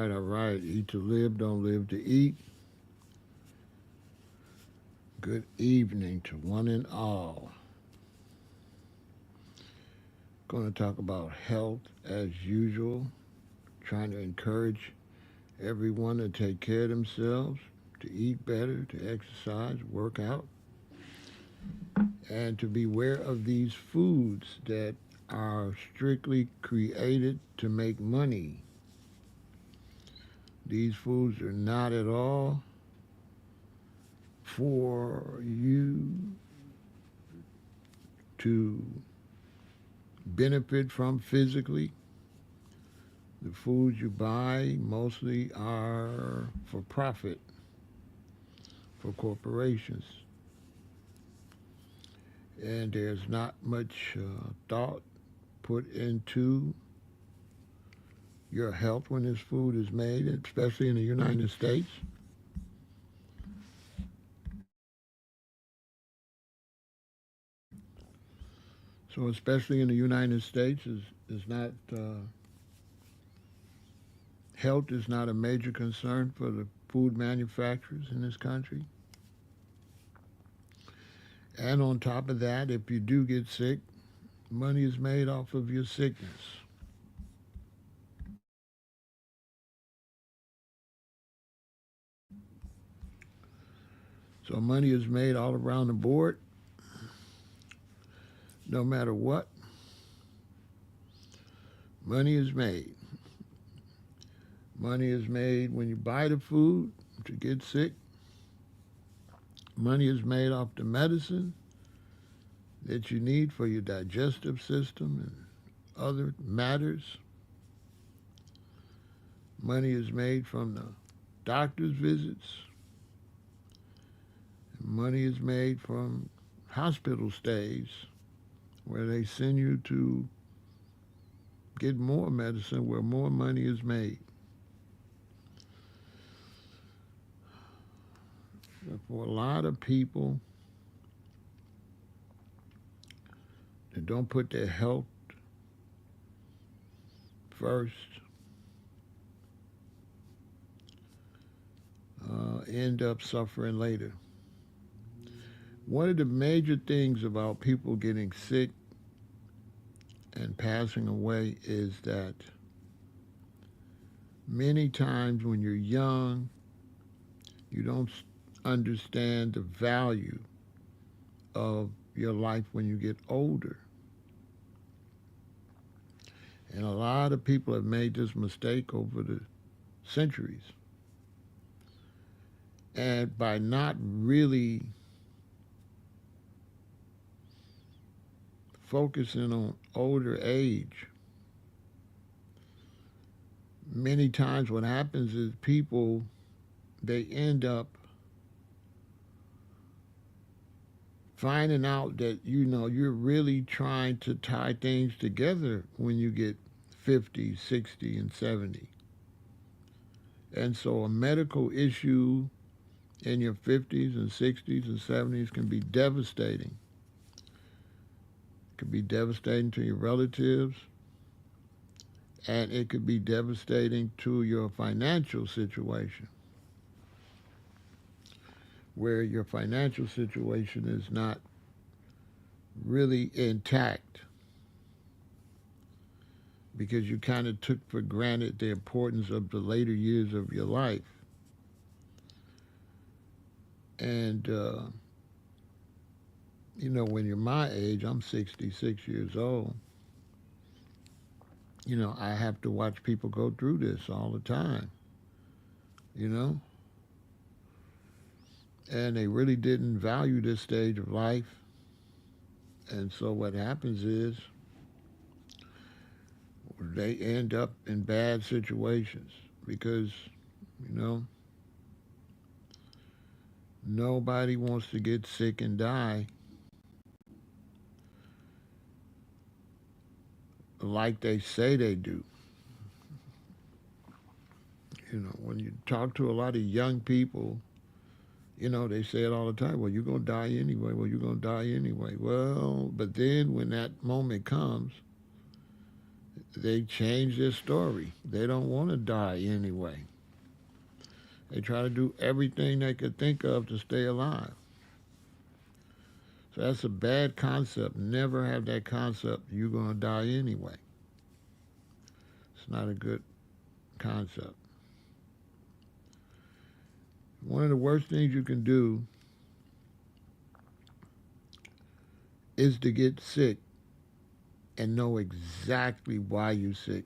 all right. Eat to live, don't live to eat. Good evening to one and all. Going to talk about health as usual. Trying to encourage everyone to take care of themselves, to eat better, to exercise, work out, and to beware of these foods that are strictly created to make money. These foods are not at all for you to benefit from physically. The foods you buy mostly are for profit, for corporations. And there's not much thought put into your health when this food is made, especially in the United States. So, especially in the United States, is not health is not a major concern for the food manufacturers in this country. And on top of that, if you do get sick, money is made off of your sickness. So money is made all around the board, no matter what. Money is made. Money is made when you buy the food to get sick. Money is made off the medicine that you need for your digestive system and other matters. Money is made from the doctor's visits. Money is made from hospital stays where they send you to get more medicine, where more money is made. But for a lot of people that don't put their health first, end up suffering later. One of the major things about people getting sick and passing away is that many times when you're young, you don't understand the value of your life when you get older. And a lot of people have made this mistake over the centuries. And by not really focusing on older age, many times what happens is people, they end up finding out that, you're really trying to tie things together when you get 50, 60, and 70. And so a medical issue in your 50s and 60s and 70s can be devastating. It could be devastating to your relatives, and it could be devastating to your financial situation, where your financial situation is not really intact because you kind of took for granted the importance of the later years of your life. And, when you're my age, I'm 66 years old, I have to watch people go through this all the time, and they really didn't value this stage of life. And so what happens is they end up in bad situations because, nobody wants to get sick and die like they say they do. When you talk to a lot of young people, they say it all the time. Well, you're going to die anyway. Well, you're going to die anyway. Well, but then when that moment comes, they change their story. They don't want to die anyway. They try to do everything they could think of to stay alive. So that's a bad concept. Never have that concept, you're going to die anyway. It's not a good concept. One of the worst things you can do is to get sick and know exactly why you're sick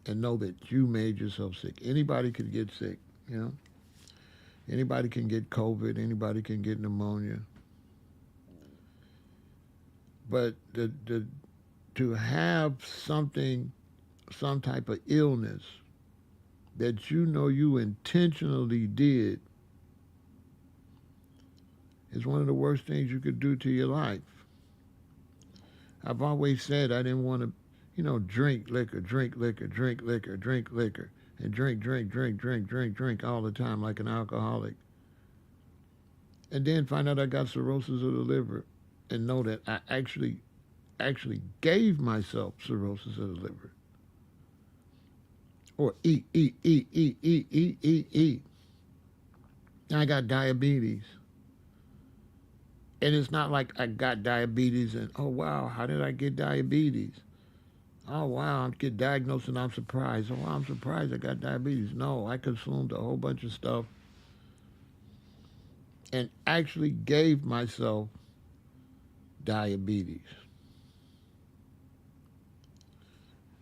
and know that you made yourself sick. Anybody could get sick, you know? Anybody can get COVID, anybody can get pneumonia. But to have something, some type of illness that you know you intentionally did is one of the worst things you could do to your life. I've always said I didn't want to, drink liquor, drink liquor, drink liquor, drink liquor, and drink all the time like an alcoholic. And then find out I got cirrhosis of the liver and know that I actually gave myself cirrhosis of the liver. Or eat. I got diabetes. And it's not like I got diabetes and, oh, wow, how did I get diabetes? Oh, wow, I get diagnosed and I'm surprised. Oh, wow, I'm surprised I got diabetes. No, I consumed a whole bunch of stuff and actually gave myself diabetes.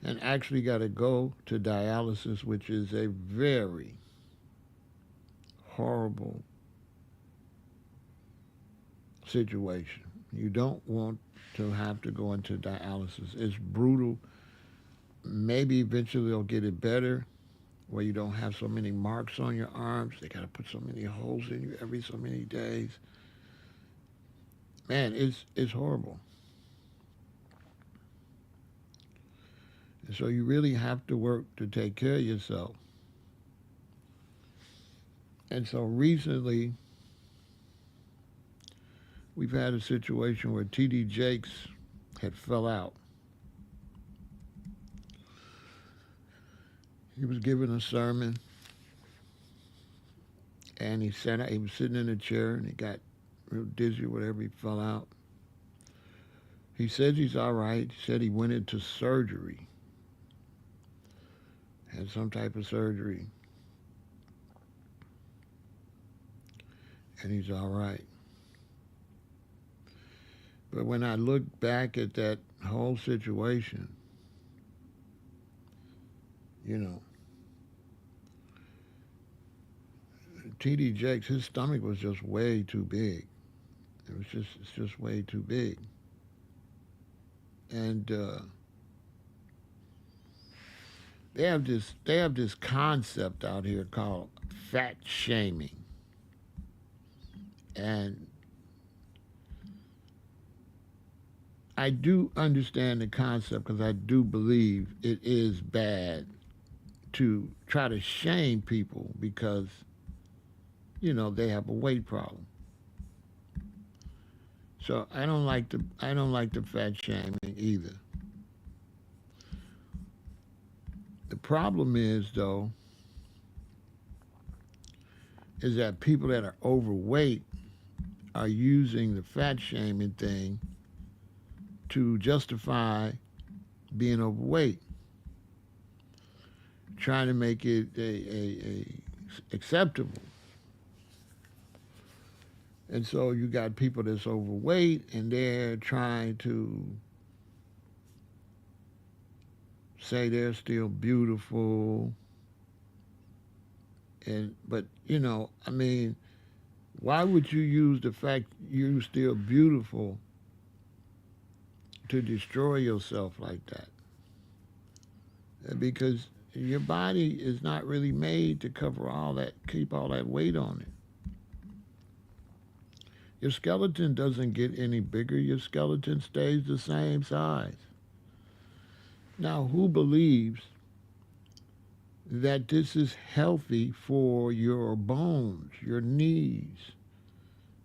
And actually got to go to dialysis, which is a very horrible situation. You don't want to have to go into dialysis. It's brutal. Maybe eventually they'll get it better where you don't have so many marks on your arms. They got to put so many holes in you every so many days. Man, it's horrible. And so you really have to work to take care of yourself. And so recently, we've had a situation where T.D. Jakes had fell out. He was giving a sermon, and he was sitting in a chair, and he got real dizzy or whatever. He fell out. He says he's all right. He said he went into surgery, had some type of surgery, and he's all right. But when I look back at that whole situation, T.D. Jakes, his stomach was just way too big. It's just way too big. And they have this concept out here called fat shaming. And I do understand the concept because I do believe it is bad to try to shame people because, they have a weight problem. So I don't like the fat shaming either. The problem is though, is that people that are overweight are using the fat shaming thing to justify being overweight, trying to make it a acceptable. And so you got people that's overweight and they're trying to say they're still beautiful. But why would you use the fact you're still beautiful to destroy yourself like that? Because your body is not really made to keep all that weight on it. Your skeleton doesn't get any bigger. Your skeleton stays the same size. Now, who believes that this is healthy for your bones, your knees,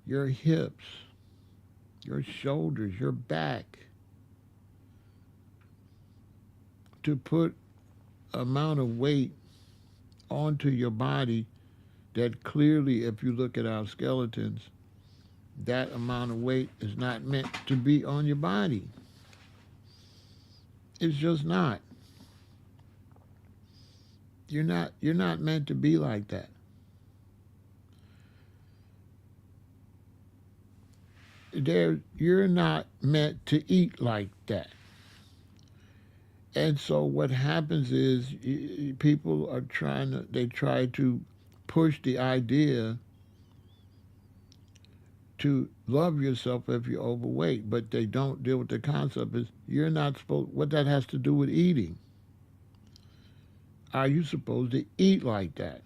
your hips, your shoulders, your back? to put amount of weight onto your body that clearly, if you look at our skeletons, that amount of weight is not meant to be on your body. It's just not. You're not meant to be like that. You're not meant to eat like that. And so what happens is people are they try to push the idea to love yourself if you're overweight, but they don't deal with the concept is you're not supposed, what that has to do with eating. Are you supposed to eat like that?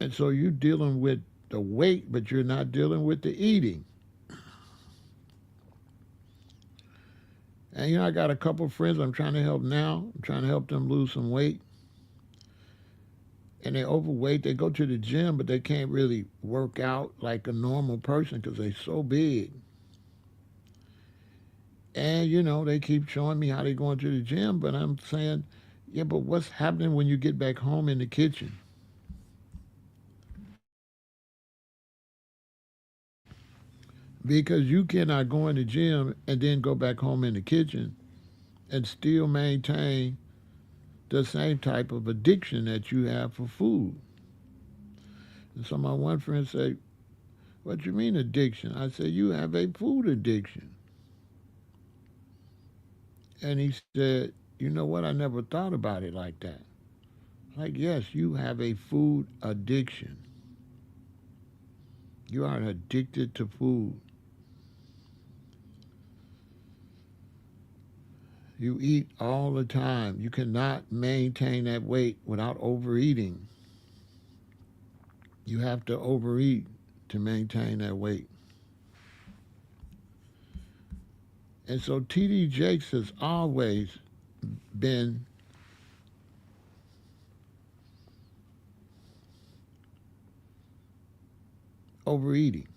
And so you're dealing with the weight, but you're not dealing with the eating. And I got a couple of friends I'm trying to help now. I'm trying to help them lose some weight. And they're overweight. They go to the gym, but they can't really work out like a normal person because they're so big. And, they keep showing me how they're going to the gym, but I'm saying, yeah, but what's happening when you get back home in the kitchen? Because you cannot go in the gym and then go back home in the kitchen and still maintain the same type of addiction that you have for food. And so my one friend said, what you mean addiction? I said, you have a food addiction. And he said, you know what? I never thought about it like that. Like, yes, you have a food addiction. You are addicted to food. You eat all the time. You cannot maintain that weight without overeating. You have to overeat to maintain that weight. And so TD Jakes has always been overeating.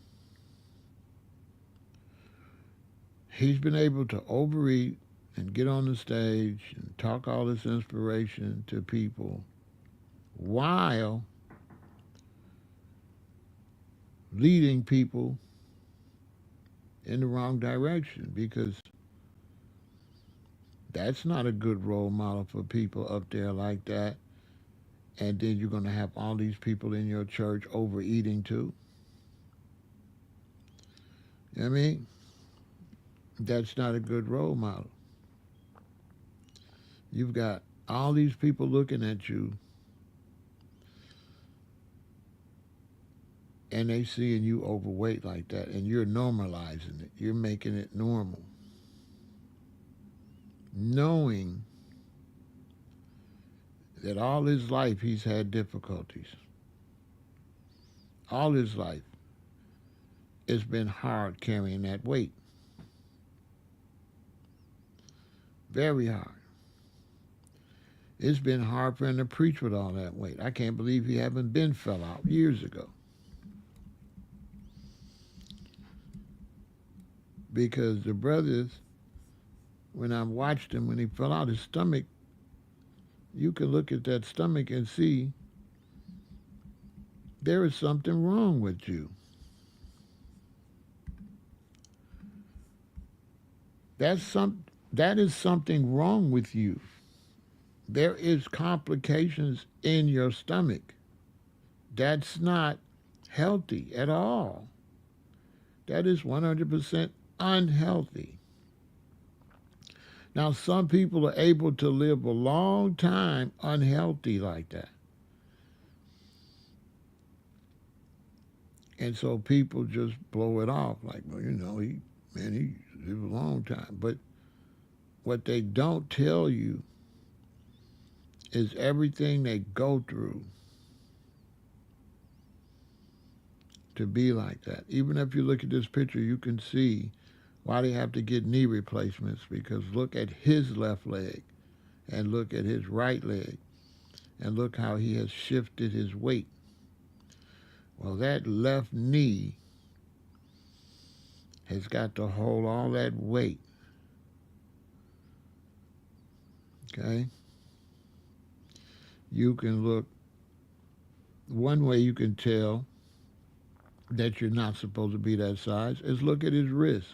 He's been able to overeat and get on the stage and talk all this inspiration to people while leading people in the wrong direction, because that's not a good role model for people up there like that. And then you're going to have all these people in your church overeating too. I mean, that's not a good role model. You've got all these people looking at you and they seeing you overweight like that, and you're normalizing it. You're making it normal. Knowing that all his life he's had difficulties. All his life it's been hard carrying that weight. Very hard. It's been hard for him to preach with all that weight. I can't believe he haven't been fell out years ago. Because the brothers, when I watched him, when he fell out, his stomach, you can look at that stomach and see there is something wrong with you. That is something wrong with you. There is complications in your stomach. That's not healthy at all. That is 100% unhealthy. Now, some people are able to live a long time unhealthy like that. And so people just blow it off like, well, he lived a long time. But what they don't tell you is everything they go through to be like that. Even if you look at this picture, you can see why they have to get knee replacements, because look at his left leg and look at his right leg and look how he has shifted his weight. Well, that left knee has got to hold all that weight Okay? You can look, one way you can tell that you're not supposed to be that size is look at his wrist.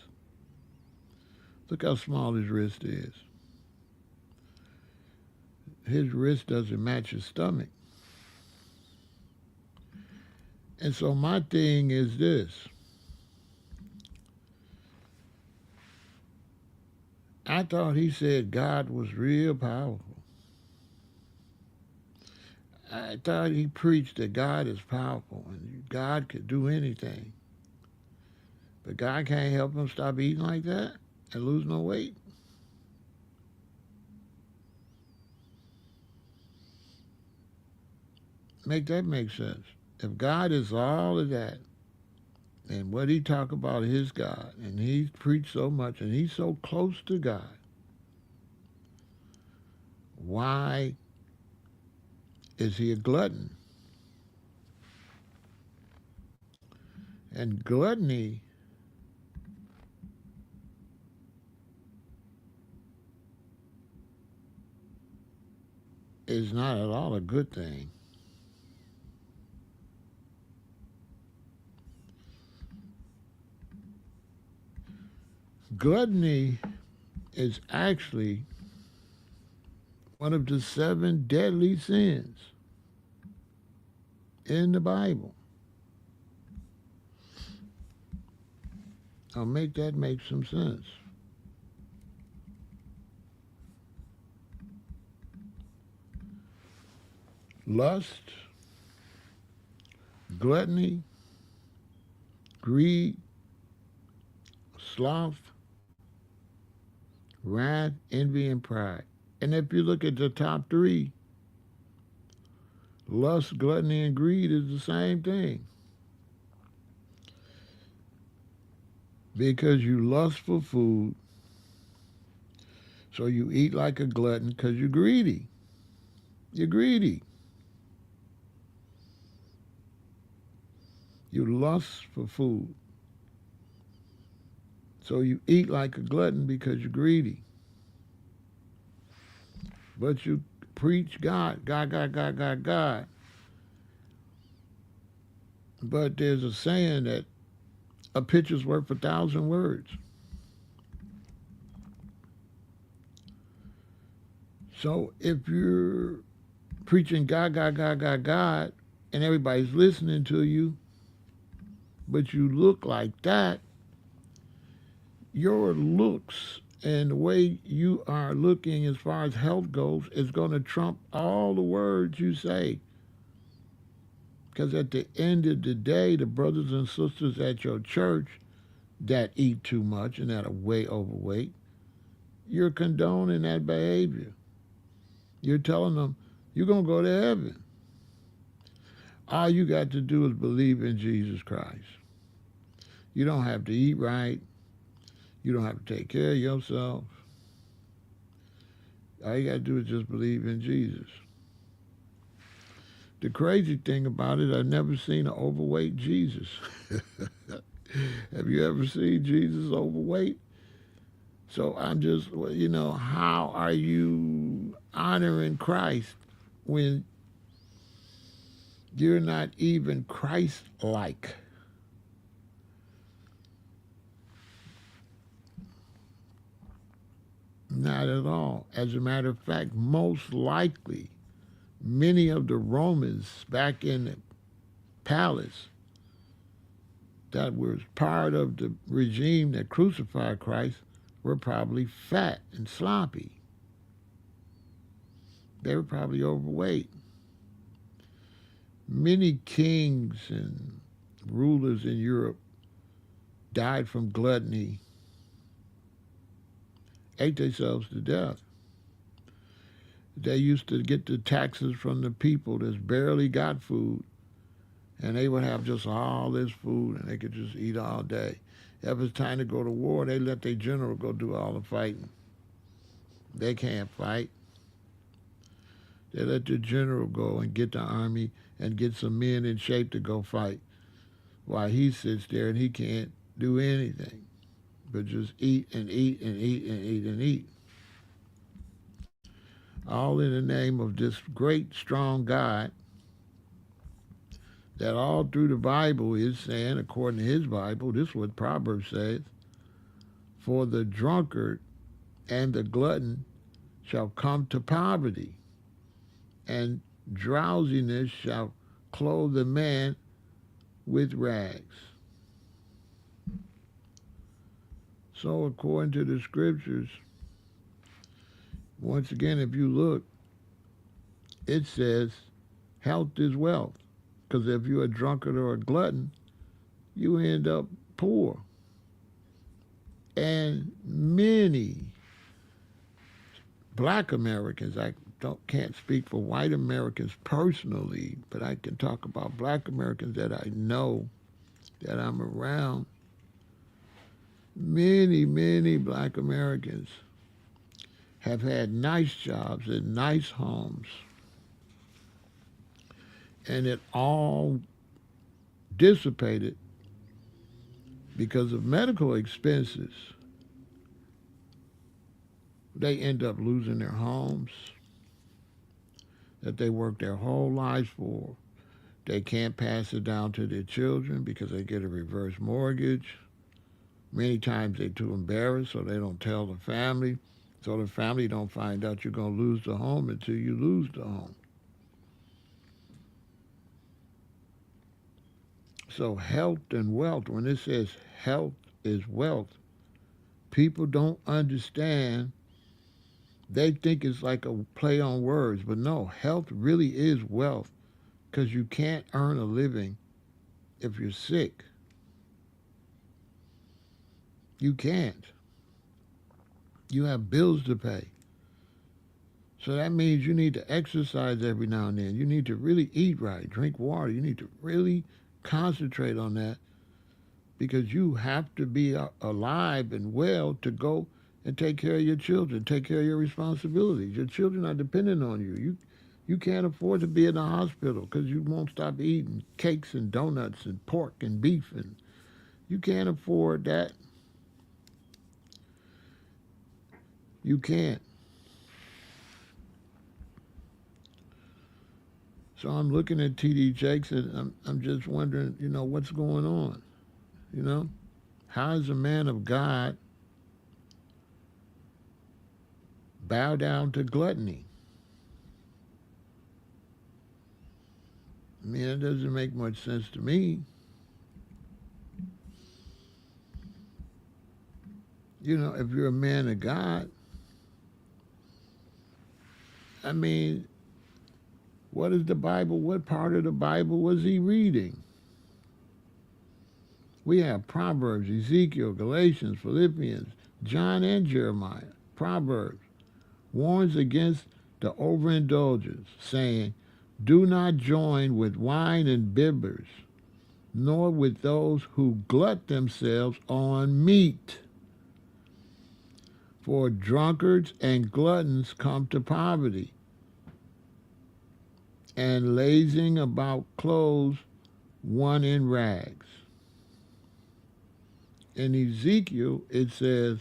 Look how small his wrist is. His wrist doesn't match his stomach. And so my thing is this. I thought he said God was real powerful. I thought he preached that God is powerful and God could do anything. But God can't help him stop eating like that and lose no weight. Make that make sense. If God is all of that, and what he talk about his God, and he preached so much, and he's so close to God, why is he a glutton? And gluttony is not at all a good thing. Gluttony is actually one of the 7 deadly sins in the Bible. I'll make that make some sense. Lust, gluttony, greed, sloth, wrath, envy, and pride. And if you look at the top 3, lust, gluttony, and greed is the same thing. Because you lust for food, so you eat like a glutton because you're greedy. You're greedy. You lust for food, so you eat like a glutton because you're greedy. But you preach God, God, God, God, God, God. But there's a saying that a picture's worth 1,000 words. So if you're preaching God, God, God, God, God, and everybody's listening to you, but you look like that, your looks and the way you are looking as far as health goes is going to trump all the words you say. Because at the end of the day, the brothers and sisters at your church that eat too much and that are way overweight, you're condoning that behavior. You're telling them, you're going to go to heaven. All you got to do is believe in Jesus Christ. You don't have to eat right. You don't have to take care of yourself. All you got to do is just believe in Jesus. The crazy thing about it, I've never seen an overweight Jesus. Have you ever seen Jesus overweight? So I'm just, how are you honoring Christ when you're not even Christ-like? Not at all. As a matter of fact, most likely, many of the Romans back in the palace that was part of the regime that crucified Christ were probably fat and sloppy. They were probably overweight. Many kings and rulers in Europe died from gluttony, ate themselves to death. They used to get the taxes from the people that barely got food, and they would have just all this food, and they could just eat all day. If it's time to go to war, they let their general go do all the fighting. They can't fight. They let the general go and get the army and get some men in shape to go fight, while he sits there and he can't do anything but just eat and eat and eat and eat and eat. all in the name of this great, strong God that all through the Bible is saying, according to his Bible, this is what Proverbs says, for the drunkard and the glutton shall come to poverty, and drowsiness shall clothe the man with rags. So according to the scriptures, once again, if you look, it says health is wealth. Because if you're a drunkard or a glutton, you end up poor. And many black Americans, can't speak for white Americans personally, but I can talk about black Americans that I know, that I'm around. Many black Americans have had nice jobs and nice homes, and it all dissipated because of medical expenses. They end up losing their homes that they worked their whole lives for. They can't pass it down to their children because they get a reverse mortgage. Many times they're too embarrassed, so they don't tell the family. So the family don't find out you're going to lose the home until you lose the home. So health and wealth, when it says health is wealth, people don't understand. They think it's like a play on words, but no, health really is wealth because you can't earn a living if you're sick. You can't. You have bills to pay. So that means you need to exercise every now and then. You need to really eat right, drink water. You need to really concentrate on that because you have to be alive and well to go and take care of your children, take care of your responsibilities. Your children are dependent on you. You can't afford to be in the hospital because you won't stop eating cakes and donuts and pork and beef, and you can't afford that. You can't. So I'm looking at T.D. Jakes and I'm just wondering, what's going on? How is a man of God bow down to gluttony? I mean, it doesn't make much sense to me. If you're a man of God, I mean, what is the Bible? What part of the Bible was he reading? We have Proverbs, Ezekiel, Galatians, Philippians, John and Jeremiah. Proverbs warns against the overindulgence, saying, do not join with wine and bibbers, nor with those who glut themselves on meat. For drunkards and gluttons come to poverty, and lazing about clothes one in rags. In Ezekiel, it says,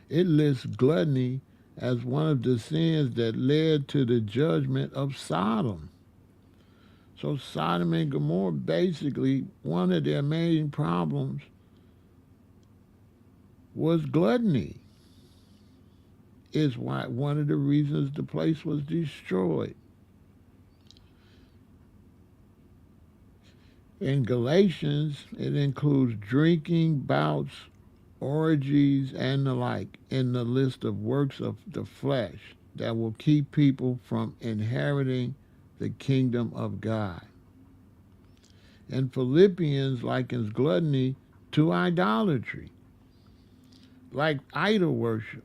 it lists gluttony as one of the sins that led to the judgment of Sodom. So Sodom and Gomorrah, basically, one of their main problems was gluttony. Is why one of the reasons the place was destroyed. In Galatians, it includes drinking bouts, orgies, and the like in the list of works of the flesh that will keep people from inheriting the kingdom of God. And Philippians likens gluttony to idolatry, like idol worship,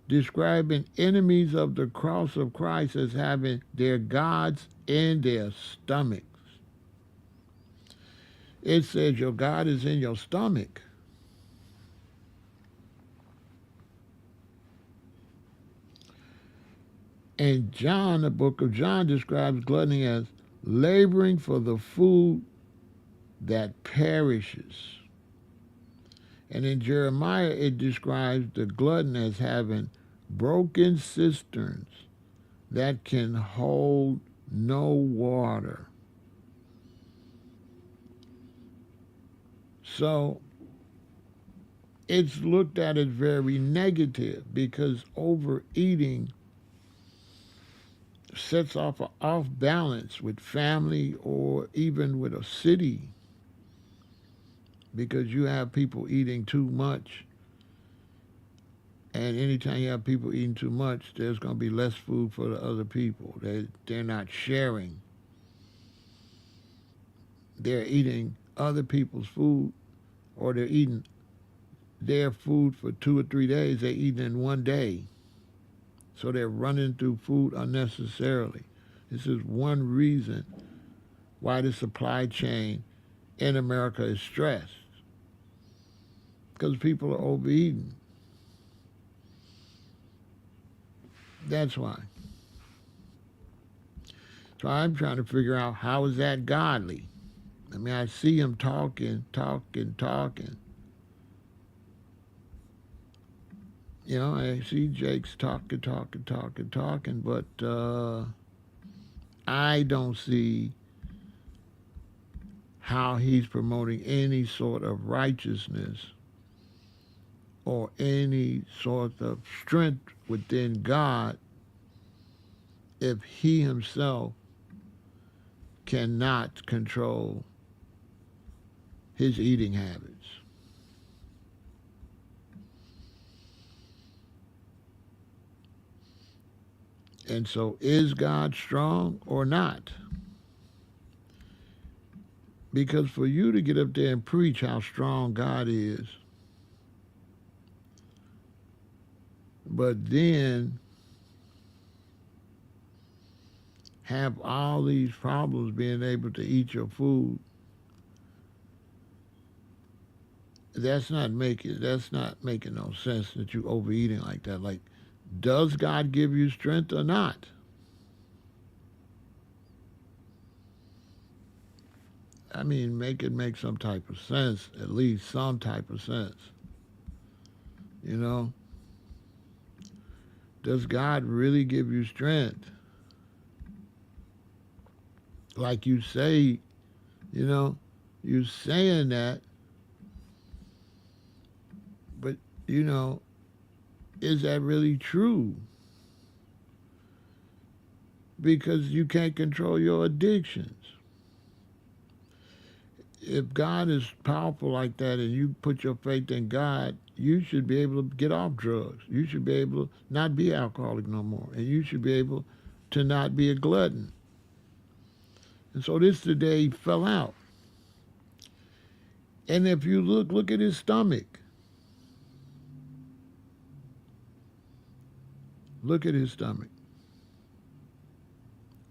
describing enemies of the cross of Christ as having their gods in their stomachs. It says your God is in your stomach. And John, the book of John, describes gluttony as laboring for the food that perishes. And in Jeremiah, it describes the glutton as having broken cisterns that can hold no water. So it's looked at as very negative because overeating sets off an off balance with family or even with a city because you have people eating too much. And anytime you have people eating too much, there's going to be less food for the other people. They're not sharing. They're eating other people's food, or they're eating their food for 2 or 3 days. They're eating in one day. So they're running through food unnecessarily. This is one reason why the supply chain in America is stressed. Because people are overeating. That's why. So I'm trying to figure out how is that godly? I mean, I see him talking. You know, I see Jake's talking, but I don't see how he's promoting any sort of righteousness or any sort of strength within God if he himself cannot control his eating habits. And so, is God strong or not? Because for you to get up there and preach how strong God is, but then have all these problems being able to eat your food, that's not making no sense that you overeating like that. Like, does God give you strength or not? I mean, make it make some type of sense, at least some type of sense. You know, does God really give you strength? Like you say, you know, you're saying that, but you know, is that really true? Because you can't control your addictions. If God is powerful like that and you put your faith in God, you should be able to get off drugs. You should be able to not be alcoholic no more. And you should be able to not be a glutton. And so this today he fell out. And if you look at his stomach. Look at his stomach.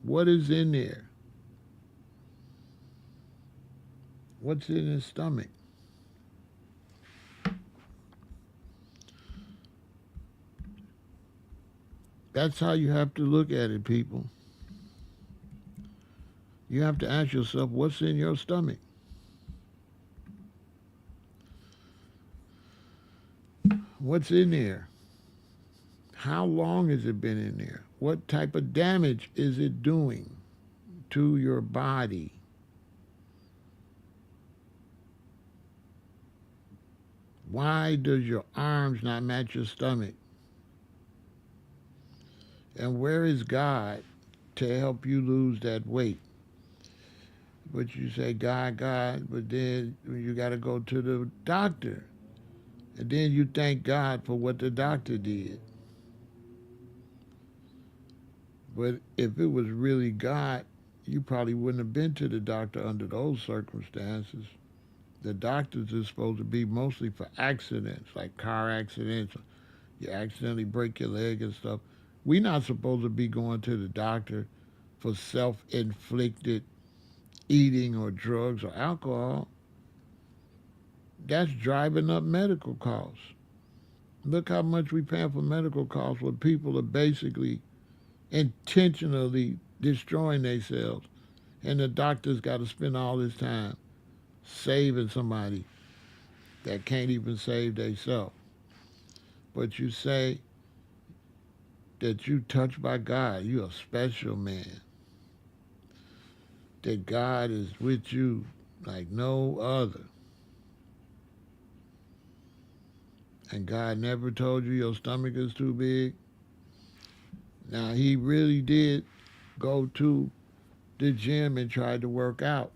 What is in there? What's in his stomach? That's how you have to look at it, people. You have to ask yourself, what's in your stomach? What's in there? How long has it been in there? What type of damage is it doing to your body? Why does your arms not match your stomach? And where is God to help you lose that weight? But you say, God, but then you got to go to the doctor. And then you thank God for what the doctor did. But if it was really God, you probably wouldn't have been to the doctor under those circumstances. The doctors are supposed to be mostly for accidents, like car accidents. You accidentally break your leg and stuff. We're not supposed to be going to the doctor for self-inflicted eating or drugs or alcohol. That's driving up medical costs. Look how much we pay for medical costs where people are basically intentionally destroying themselves. And the doctor's got to spend all this time saving somebody that can't even save themselves. But you say that you touched by God. You're a special man. That God is with you like no other. And God never told you your stomach is too big. Now, he really did go to the gym and tried to work out.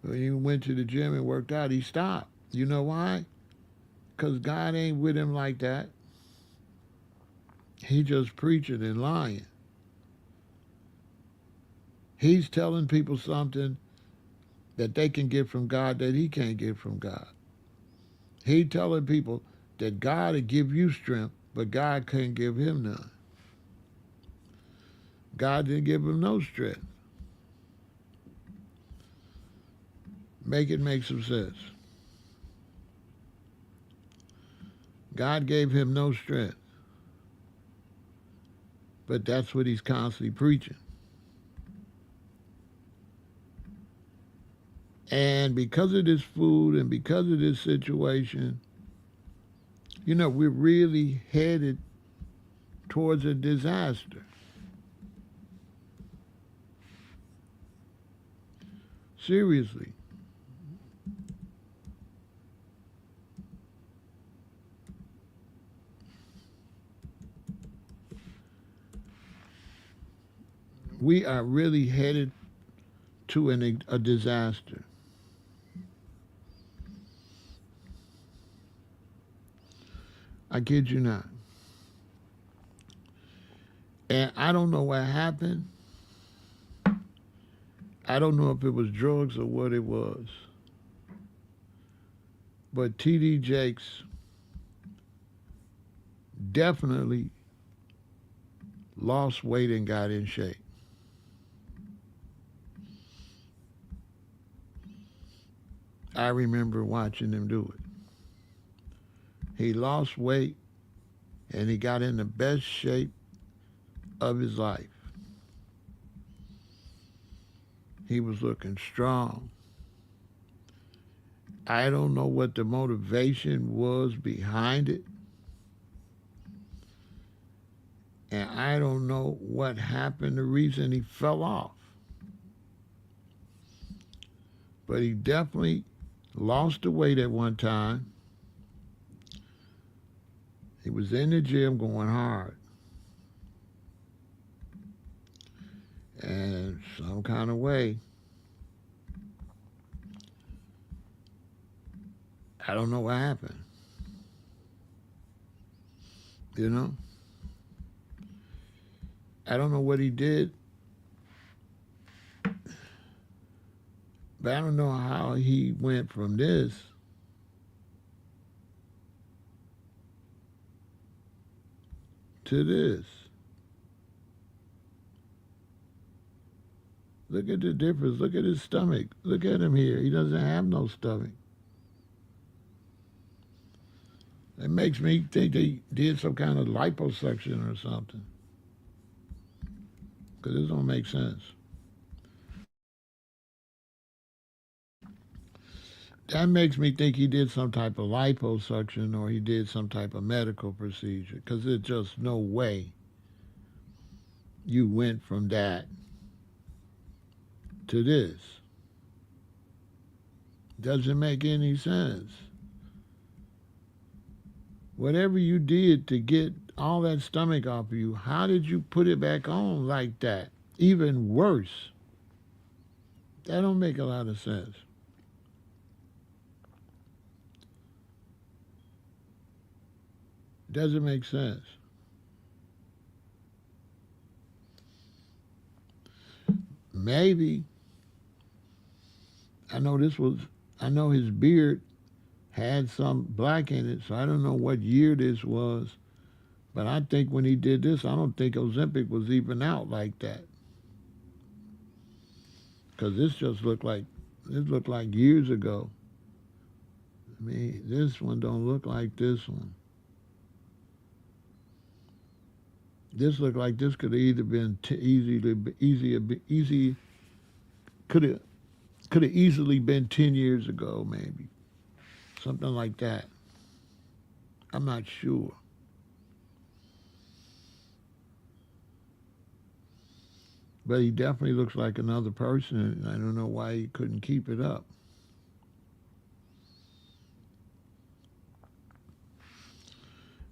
When he went to the gym and worked out, he stopped. You know why? Because God ain't with him like that. He just preaching and lying. He's telling people something that they can get from God that he can't get from God. He telling people that God will give you strength, but God can't give him none. God didn't give him no strength. Make it make some sense. God gave him no strength. But that's what he's constantly preaching. And because of this food and because of this situation, you know, we're really headed towards a disaster. Seriously. We are really headed to a disaster. I kid you not. And I don't know what happened. I don't know if it was drugs or what it was. But TD Jakes definitely lost weight and got in shape. I remember watching him do it. He lost weight and he got in the best shape of his life. He was looking strong. I don't know what the motivation was behind it. And I don't know what happened, the reason he fell off. But he definitely lost the weight at one time. He was in the gym going hard. And some kind of way, I don't know what happened. You know? I don't know what he did, but I don't know how he went from this to this. Look at the difference. Look at his stomach. Look at him here. He doesn't have no stomach. It makes me think they did some kind of liposuction or something. Because this don't make sense. That makes me think he did some type of liposuction or he did some type of medical procedure. Because there's just no way you went from that to this. Doesn't make any sense. Whatever you did to get all that stomach off of you, how did you put it back on like that? Even worse. That don't make a lot of sense. Doesn't make sense. Maybe. I know his beard had some black in it, so I don't know what year this was. But I think when he did this, I don't think Ozempic was even out like that. Because this looked like years ago. I mean, this one don't look like this one. This looked like this could have either been could have easily been 10 years ago, maybe. Something like that. I'm not sure. But he definitely looks like another person, and I don't know why he couldn't keep it up.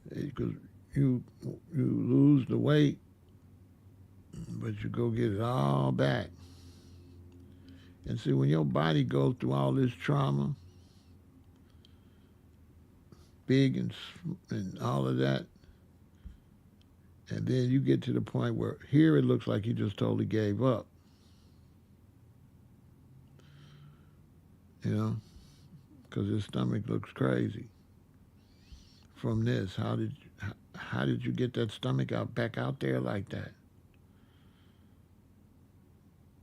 Because you you lose the weight, but you go get it all back. And see, when your body goes through all this trauma, big and all of that, and then you get to the point where here it looks like he just totally gave up, you know, because his stomach looks crazy from this. How did you get that stomach out back out there like that?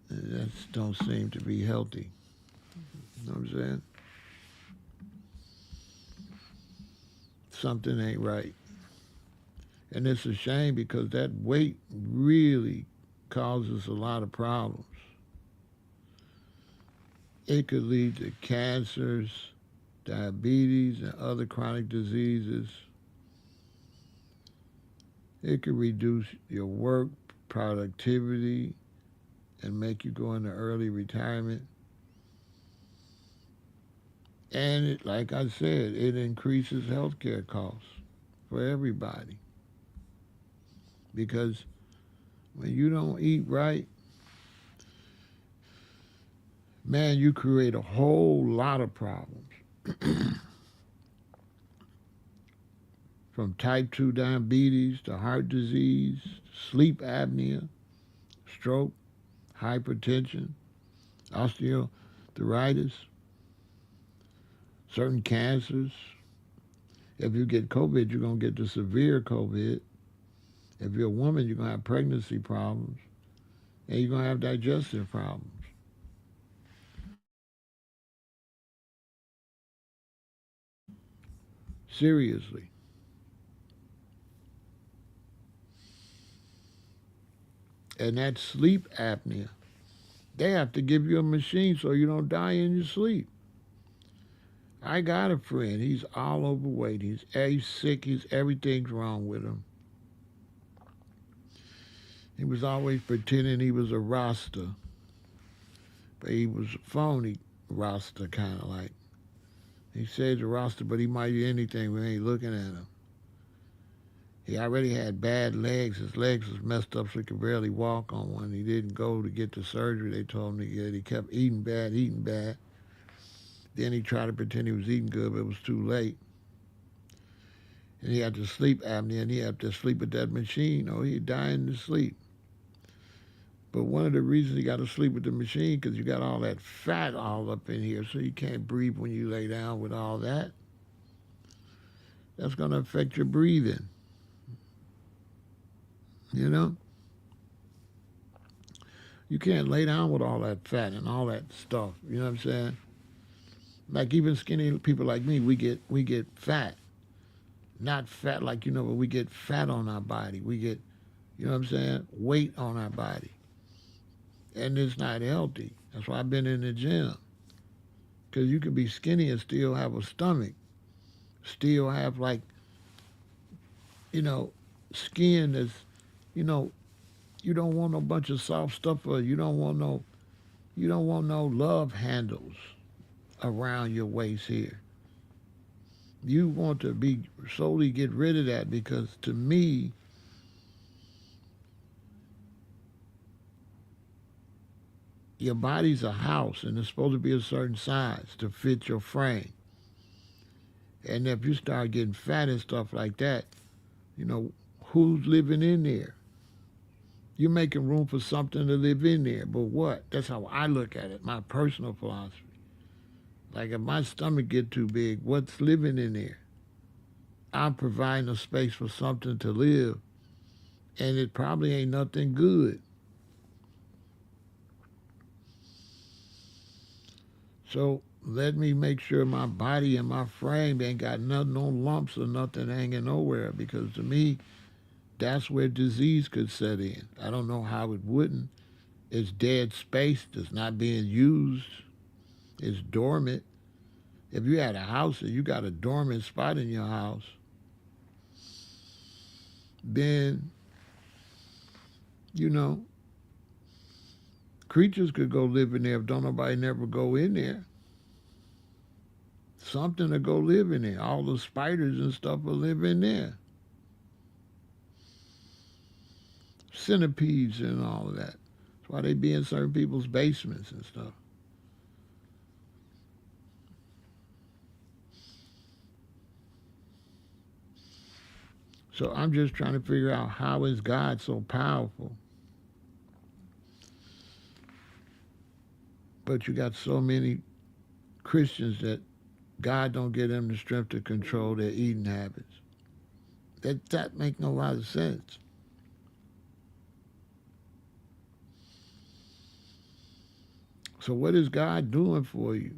That don't seem to be healthy. You know what I'm saying? Something ain't right. And it's a shame because that weight really causes a lot of problems. It could lead to cancers, diabetes, and other chronic diseases. It could reduce your work productivity and make you go into early retirement. And it, like I said, it increases healthcare costs for everybody. Because when you don't eat right, man, you create a whole lot of problems. From type 2 diabetes to heart disease, sleep apnea, stroke, hypertension, osteoarthritis, certain cancers. If you get COVID, you're going to get the severe COVID. If you're a woman, you're going to have pregnancy problems and you're going to have digestive problems. Seriously. And that sleep apnea, they have to give you a machine so you don't die in your sleep. I got a friend. He's all overweight. He's sick. Everything's wrong with him. He was always pretending he was a Rasta, but he was a phony Rasta kind of like. He says a Rasta, but he might be anything when ain't looking at him. He already had bad legs. His legs was messed up so he could barely walk on one. He didn't go to get the surgery they told him to get. He kept eating bad, eating bad. Then he tried to pretend he was eating good, but it was too late. And he had to sleep apnea, and he had to sleep with that machine, or he'd die in his sleep. But one of the reasons you got to sleep with the machine because you got all that fat all up in here, so you can't breathe when you lay down with all that. That's going to affect your breathing. You know? You can't lay down with all that fat and all that stuff. You know what I'm saying? Like even skinny people like me, we get fat. Not fat like but we get fat on our body. We get, you know what I'm saying, weight on our body. And it's not healthy. That's why I've been in the gym. Because you can be skinny and still have a stomach. Still have skin that's, you know, you don't want no bunch of soft stuff or you don't want no love handles around your waist here. You want to be solely get rid of that because to me, your body's a house and it's supposed to be a certain size to fit your frame. And if you start getting fat and stuff like that, who's living in there? You're making room for something to live in there, but what? That's how I look at it, my personal philosophy. Like if my stomach get too big, what's living in there? I'm providing a space for something to live, and it probably ain't nothing good. So let me make sure my body and my frame ain't got nothing, no lumps or nothing hanging nowhere, because to me, that's where disease could set in. I don't know how it wouldn't. It's dead space that's not being used. It's dormant. If you had a house and you got a dormant spot in your house, then, Creatures could go live in there if don't nobody never go in there. Something to go live in there. All the spiders and stuff will live in there. Centipedes and all of that. That's why they be in certain people's basements and stuff. So I'm just trying to figure out how is God so powerful, but you got so many Christians that God don't give them the strength to control their eating habits. That makes no lot of sense. So what is God doing for you?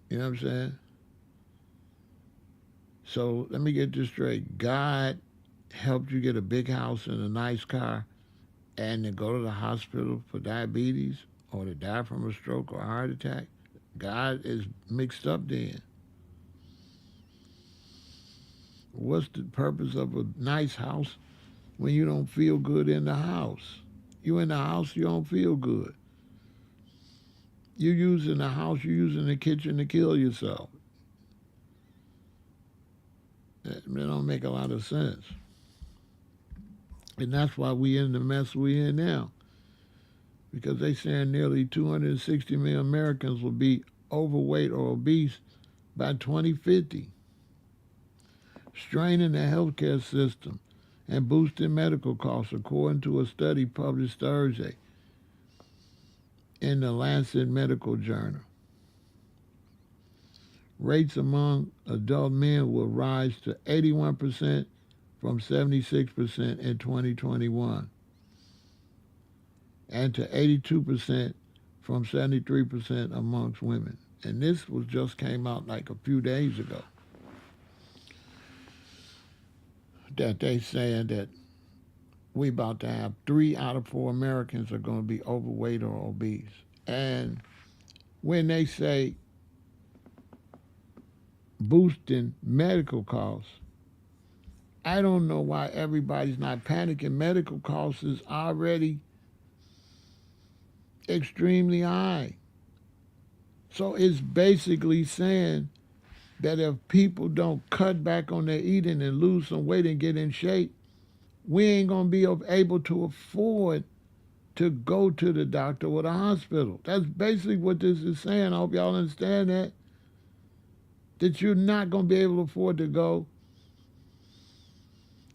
You know what I'm saying? So let me get this straight. God helped you get a big house and a nice car and to go to the hospital for diabetes or to die from a stroke or a heart attack. God is mixed up then. What's the purpose of a nice house when you don't feel good in the house? You in the house, you don't feel good. You using the house, you using the kitchen to kill yourself. That don't make a lot of sense. And that's why we in the mess we in now. Because they saying nearly 260 million Americans will be overweight or obese by 2050, straining the healthcare system and boosting medical costs, according to a study published Thursday in the Lancet Medical Journal. Rates among adult men will rise to 81% from 76% in 2021 and to 82% from 73% amongst women. And this was just came out like a few days ago. That they saying that we about to have 3 out of 4 Americans are going to be overweight or obese. And when they say boosting medical costs, I don't know why everybody's not panicking. Medical costs is already extremely high. So it's basically saying that if people don't cut back on their eating and lose some weight and get in shape, we ain't going to be able to afford to go to the doctor or the hospital. That's basically what this is saying. I hope y'all understand that. That you're not going to be able to afford to go.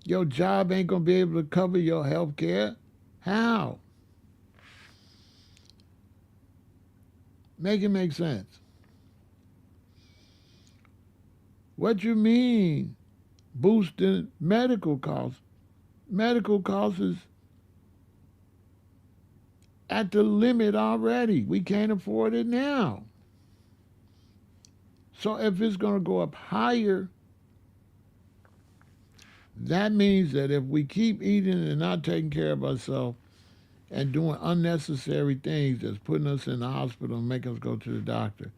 Your job ain't going to be able to cover your health care. How? Make it make sense. What you mean boosting medical costs? Medical costs is at the limit already. We can't afford it now. So if it's going to go up higher, that means that if we keep eating and not taking care of ourselves and doing unnecessary things that's putting us in the hospital and making us go to the doctor,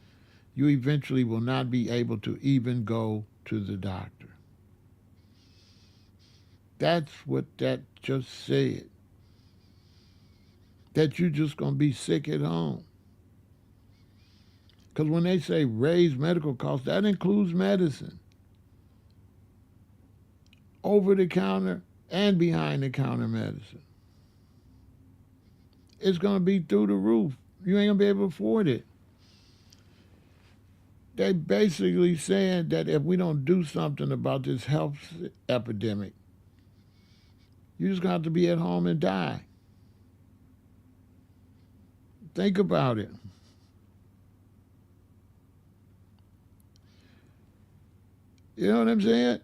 you eventually will not be able to even go to the doctor. That's what that just said. That you're just going to be sick at home. Because when they say raise medical costs, that includes medicine. Over the counter and behind the counter medicine. It's going to be through the roof. You ain't going to be able to afford it. They basically saying that if we don't do something about this health epidemic, you're just going to have to be at home and die. Think about it. You know what I'm saying?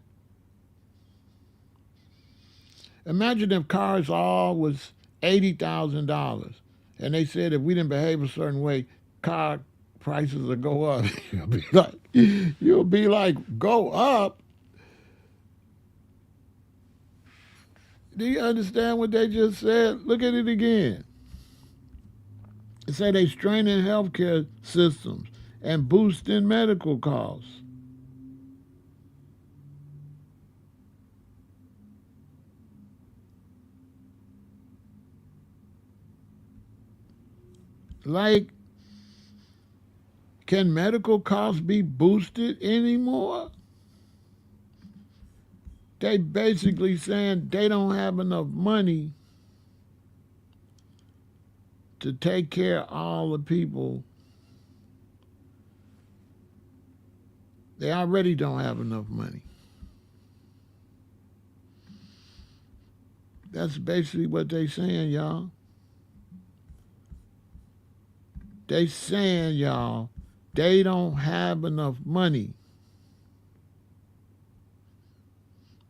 Imagine if cars all was $80,000 and they said if we didn't behave a certain way, car prices will go up. You'll be like, go up? Do you understand what they just said? Look at it again. They say they straining healthcare systems and boosting medical costs. Like, can medical costs be boosted anymore? They basically saying they don't have enough money to take care of all the people. They already don't have enough money. That's basically what they saying, y'all. They saying, y'all, they don't have enough money.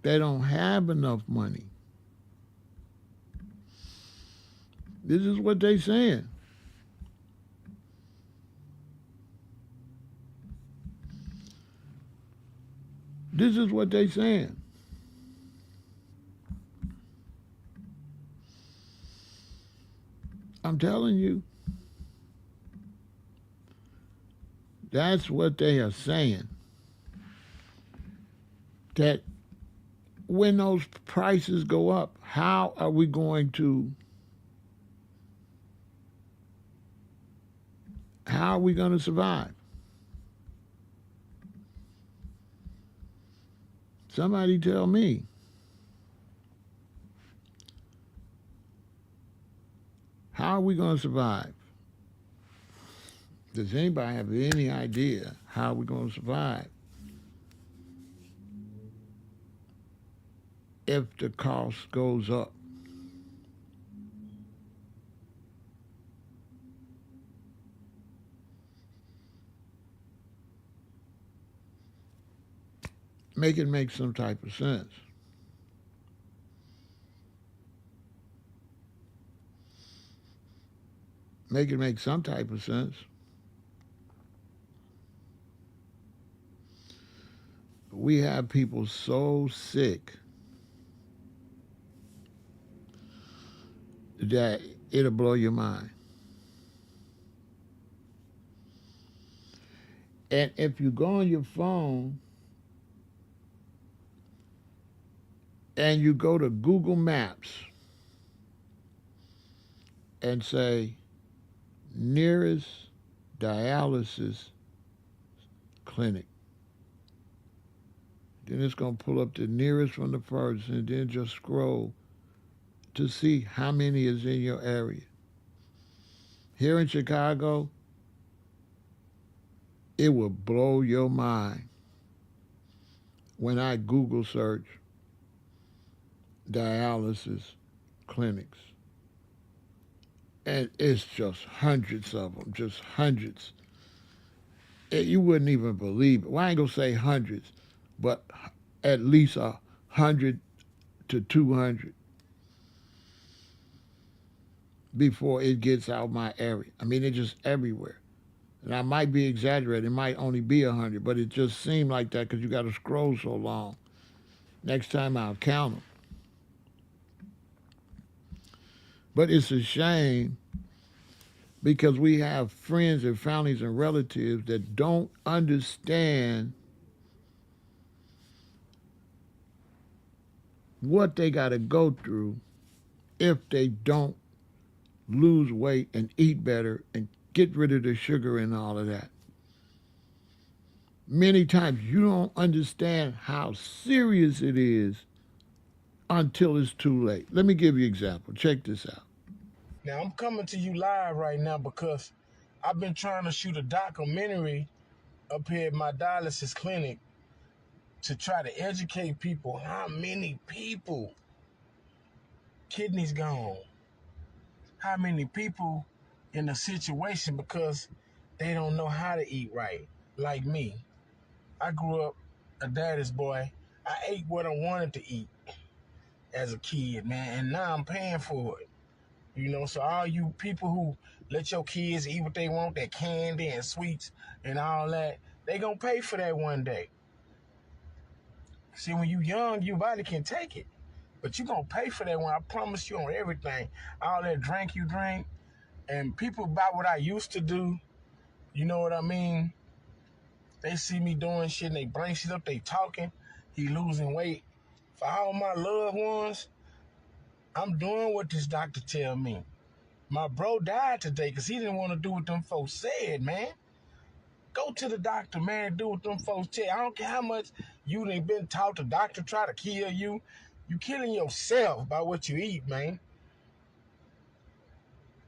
They don't have enough money. This is what they saying. This is what they saying. I'm telling you. That's what they are saying. That when those prices go up, how are we going to survive? Somebody tell me. How are we going to survive? Does anybody have any idea how we're going to survive if the cost goes up? Make it make some type of sense. Make it make some type of sense. We have people so sick that it'll blow your mind. And if you go on your phone and you go to Google Maps and say nearest dialysis clinic, then it's going to pull up the nearest from the first and then just scroll to see how many is in your area. Here in Chicago, it will blow your mind when I Google search dialysis clinics. And it's just hundreds of them, just hundreds. You wouldn't even believe it. Well, I ain't gonna say hundreds, but at least 100 to 200 before it gets out my area. I mean, it's just everywhere. And I might be exaggerating. It might only be 100, but it just seemed like that because you got to scroll so long. Next time I'll count them. But it's a shame because we have friends and families and relatives that don't understand what they got to go through if they don't lose weight and eat better and get rid of the sugar and all of that. Many times you don't understand how serious it is until it's too late. Let me give you an example. Check this out. Now I'm coming to you live right now because I've been trying to shoot a documentary up here at my dialysis clinic to try to educate people how many people kidneys gone, how many people in a situation because they don't know how to eat right. Like me, I grew up a daddy's boy. I ate what I wanted to eat as a kid, man, and now I'm paying for it. So all you people who let your kids eat what they want, that candy and sweets and all that, they gonna pay for that one day. See, when you young, your body can take it. But you gonna pay for that one. I promise you on everything. All that drink you drink. And people about what I used to do, you know what I mean? They see me doing shit and they bring shit up, they talking, he losing weight. For all my loved ones, I'm doing what this doctor tell me. My bro died today because he didn't want to do what them folks said, man. Go to the doctor, man. Do what them folks tell you. I don't care how much you done been taught the doctor try to kill you. You killing yourself by what you eat, man.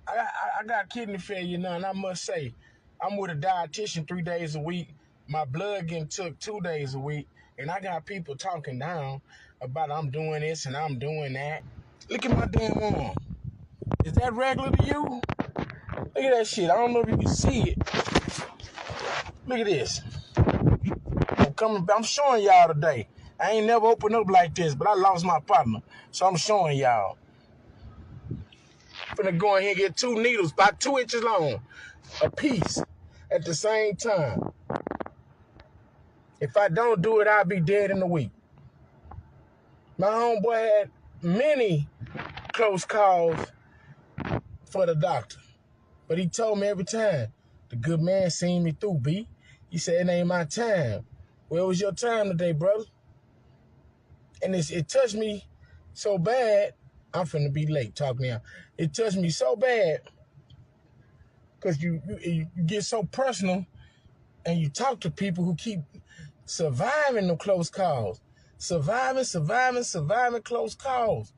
I got kidney failure now, and I must say, I'm with a dietitian 3 days a week. My blood getting took 2 days a week, and I got people talking down about I'm doing this and I'm doing that. Look at my damn arm. Is that regular to you? Look at that shit. I don't know if you can see it. Look at this. I'm showing y'all today. I ain't never opened up like this, but I lost my partner, so I'm showing y'all. I'm gonna go in here and get 2 needles about 2 inches long, a piece, at the same time. If I don't do it, I'll be dead in a week. My homeboy had many close calls for the doctor, but he told me every time, the good man seen me through, B. He said, it ain't my time. Well, it was your time today, brother. And it touched me so bad, I'm finna be late talking now. It touched me so bad because you get so personal and you talk to people who keep surviving the close calls. Surviving close calls.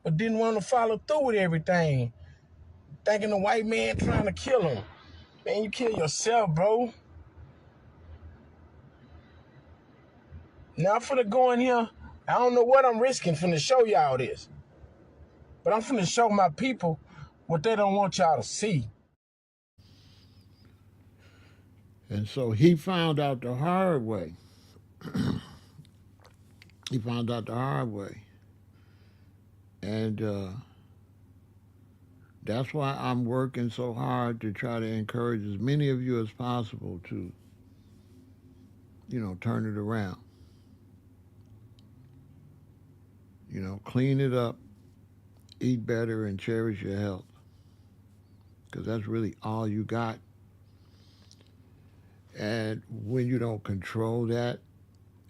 But didn't want to follow through with everything. Thinking the white man trying to kill him. Man, you kill yourself, bro. Now I'm finna go in here. I don't know what I'm risking finna show y'all this. But I'm finna show my people what they don't want y'all to see. And so he found out the hard way. He found out the hard way. And that's why I'm working so hard to try to encourage as many of you as possible to, turn it around. Clean it up, eat better, and cherish your health. Because that's really all you got. And when you don't control that,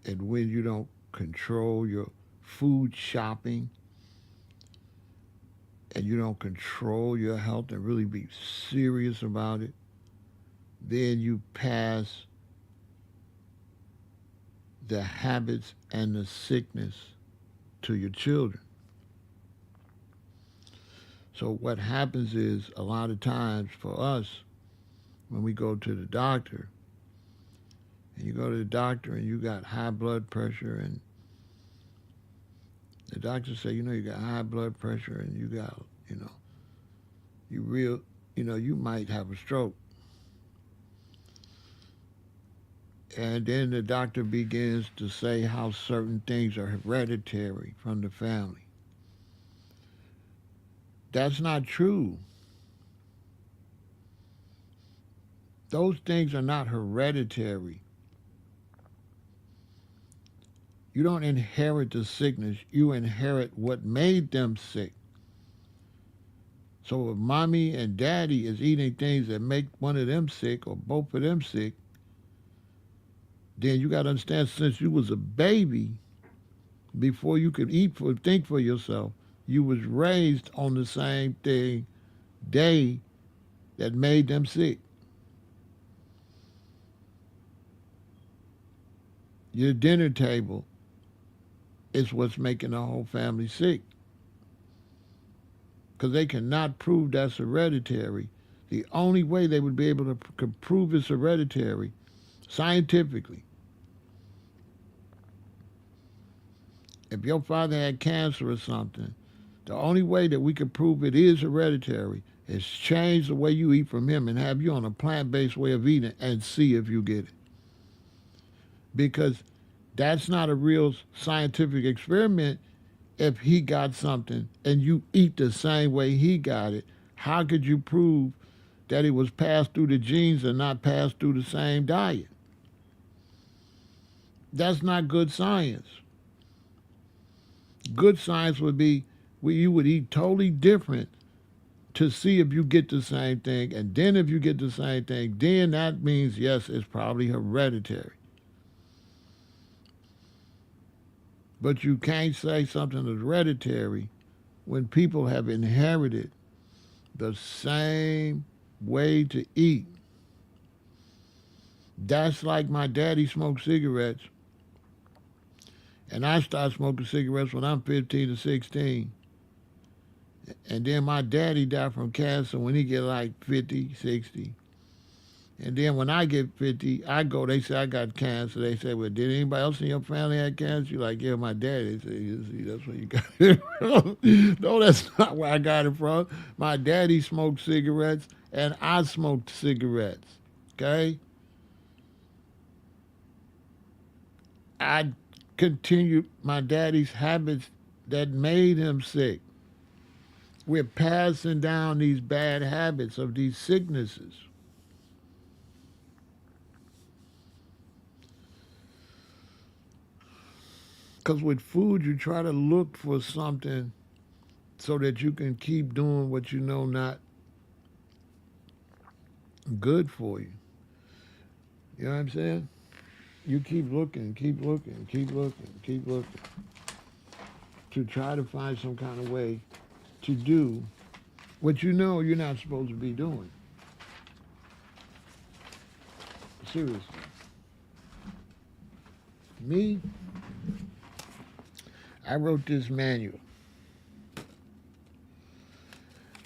and when you don't control your food shopping, and you don't control your health and really be serious about it, then you pass the habits and the sickness to your children. So what happens is a lot of times for us, when we go to the doctor, and you go to the doctor and you got high blood pressure, and the doctor say, you got high blood pressure and you got, you might have a stroke. And then the doctor begins to say how certain things are hereditary from the family. That's not true. Those things are not hereditary. You don't inherit the sickness, you inherit what made them sick. So if mommy and daddy is eating things that make one of them sick or both of them sick, then you got to understand, since you was a baby, before you could think for yourself, you was raised on the same thing day that made them sick. Your dinner table is what's making the whole family sick. Because they cannot prove that's hereditary. The only way they would be able to prove it's hereditary, scientifically, if your father had cancer or something, the only way that we could prove it is hereditary is change the way you eat from him and have you on a plant-based way of eating and see if you get it. Because that's not a real scientific experiment. If he got something and you eat the same way he got it, how could you prove that it was passed through the genes and not passed through the same diet? That's not good science. Good science would be where you would eat totally different to see if you get the same thing. And then if you get the same thing, then that means, yes, it's probably hereditary. But you can't say something is hereditary when people have inherited the same way to eat. That's like my daddy smoked cigarettes, and I started smoking cigarettes when I'm 15 or 16. And then my daddy died from cancer when he get like 50, 60. And then when I get 50, I go, they say I got cancer. They say, well, did anybody else in your family have cancer? You're like, yeah, my daddy. They say, you see, that's where you got it from. No, that's not where I got it from. My daddy smoked cigarettes, and I smoked cigarettes. Okay? I continued my daddy's habits that made him sick. We're passing down these bad habits of these sicknesses. Because with food, you try to look for something so that you can keep doing what you know not good for you. You know what I'm saying? You keep looking, keep looking, keep looking, keep looking to try to find some kind of way to do what you know you're not supposed to be doing. Seriously. Me, I wrote this manual.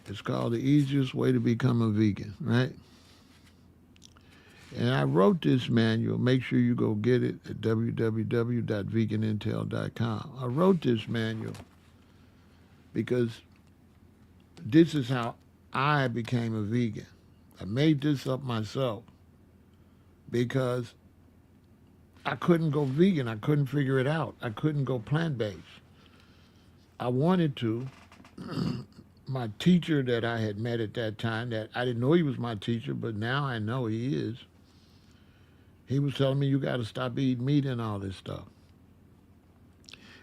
It's called The Easiest Way to Become a Vegan, right? And I wrote this manual. Make sure you go get it at www.veganintel.com. I wrote this manual because this is how I became a vegan. I made this up myself because I couldn't go vegan. I couldn't figure it out. I couldn't go plant-based. I wanted to. My teacher that I had met at that time, that I didn't know he was my teacher, but now I know he is. He was telling me, you got to stop eating meat and all this stuff.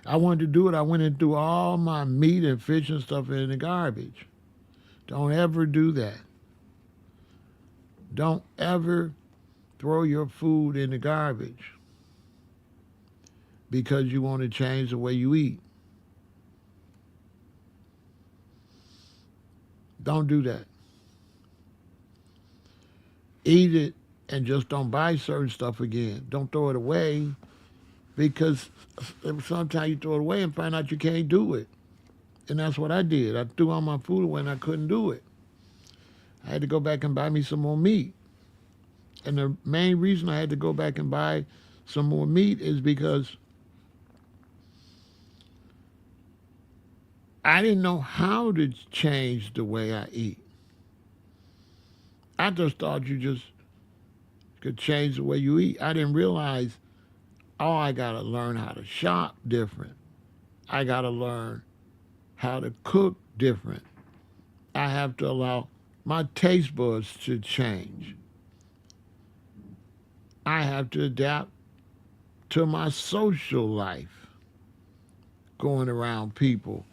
I wanted to do it. I went and threw all my meat and fish and stuff in the garbage. Don't ever do that. Don't ever throw your food in the garbage because you want to change the way you eat. Don't do that. Eat it and just don't buy certain stuff again. Don't throw it away because sometimes you throw it away and find out you can't do it. And that's what I did. I threw all my food away and I couldn't do it. I had to go back and buy me some more meat. And the main reason I had to go back and buy some more meat is because I didn't know how to change the way I eat. I just thought you just could change the way you eat. I didn't realize, oh, I got to learn how to shop different. I got to learn how to cook different. I have to allow my taste buds to change. I have to adapt to my social life, going around people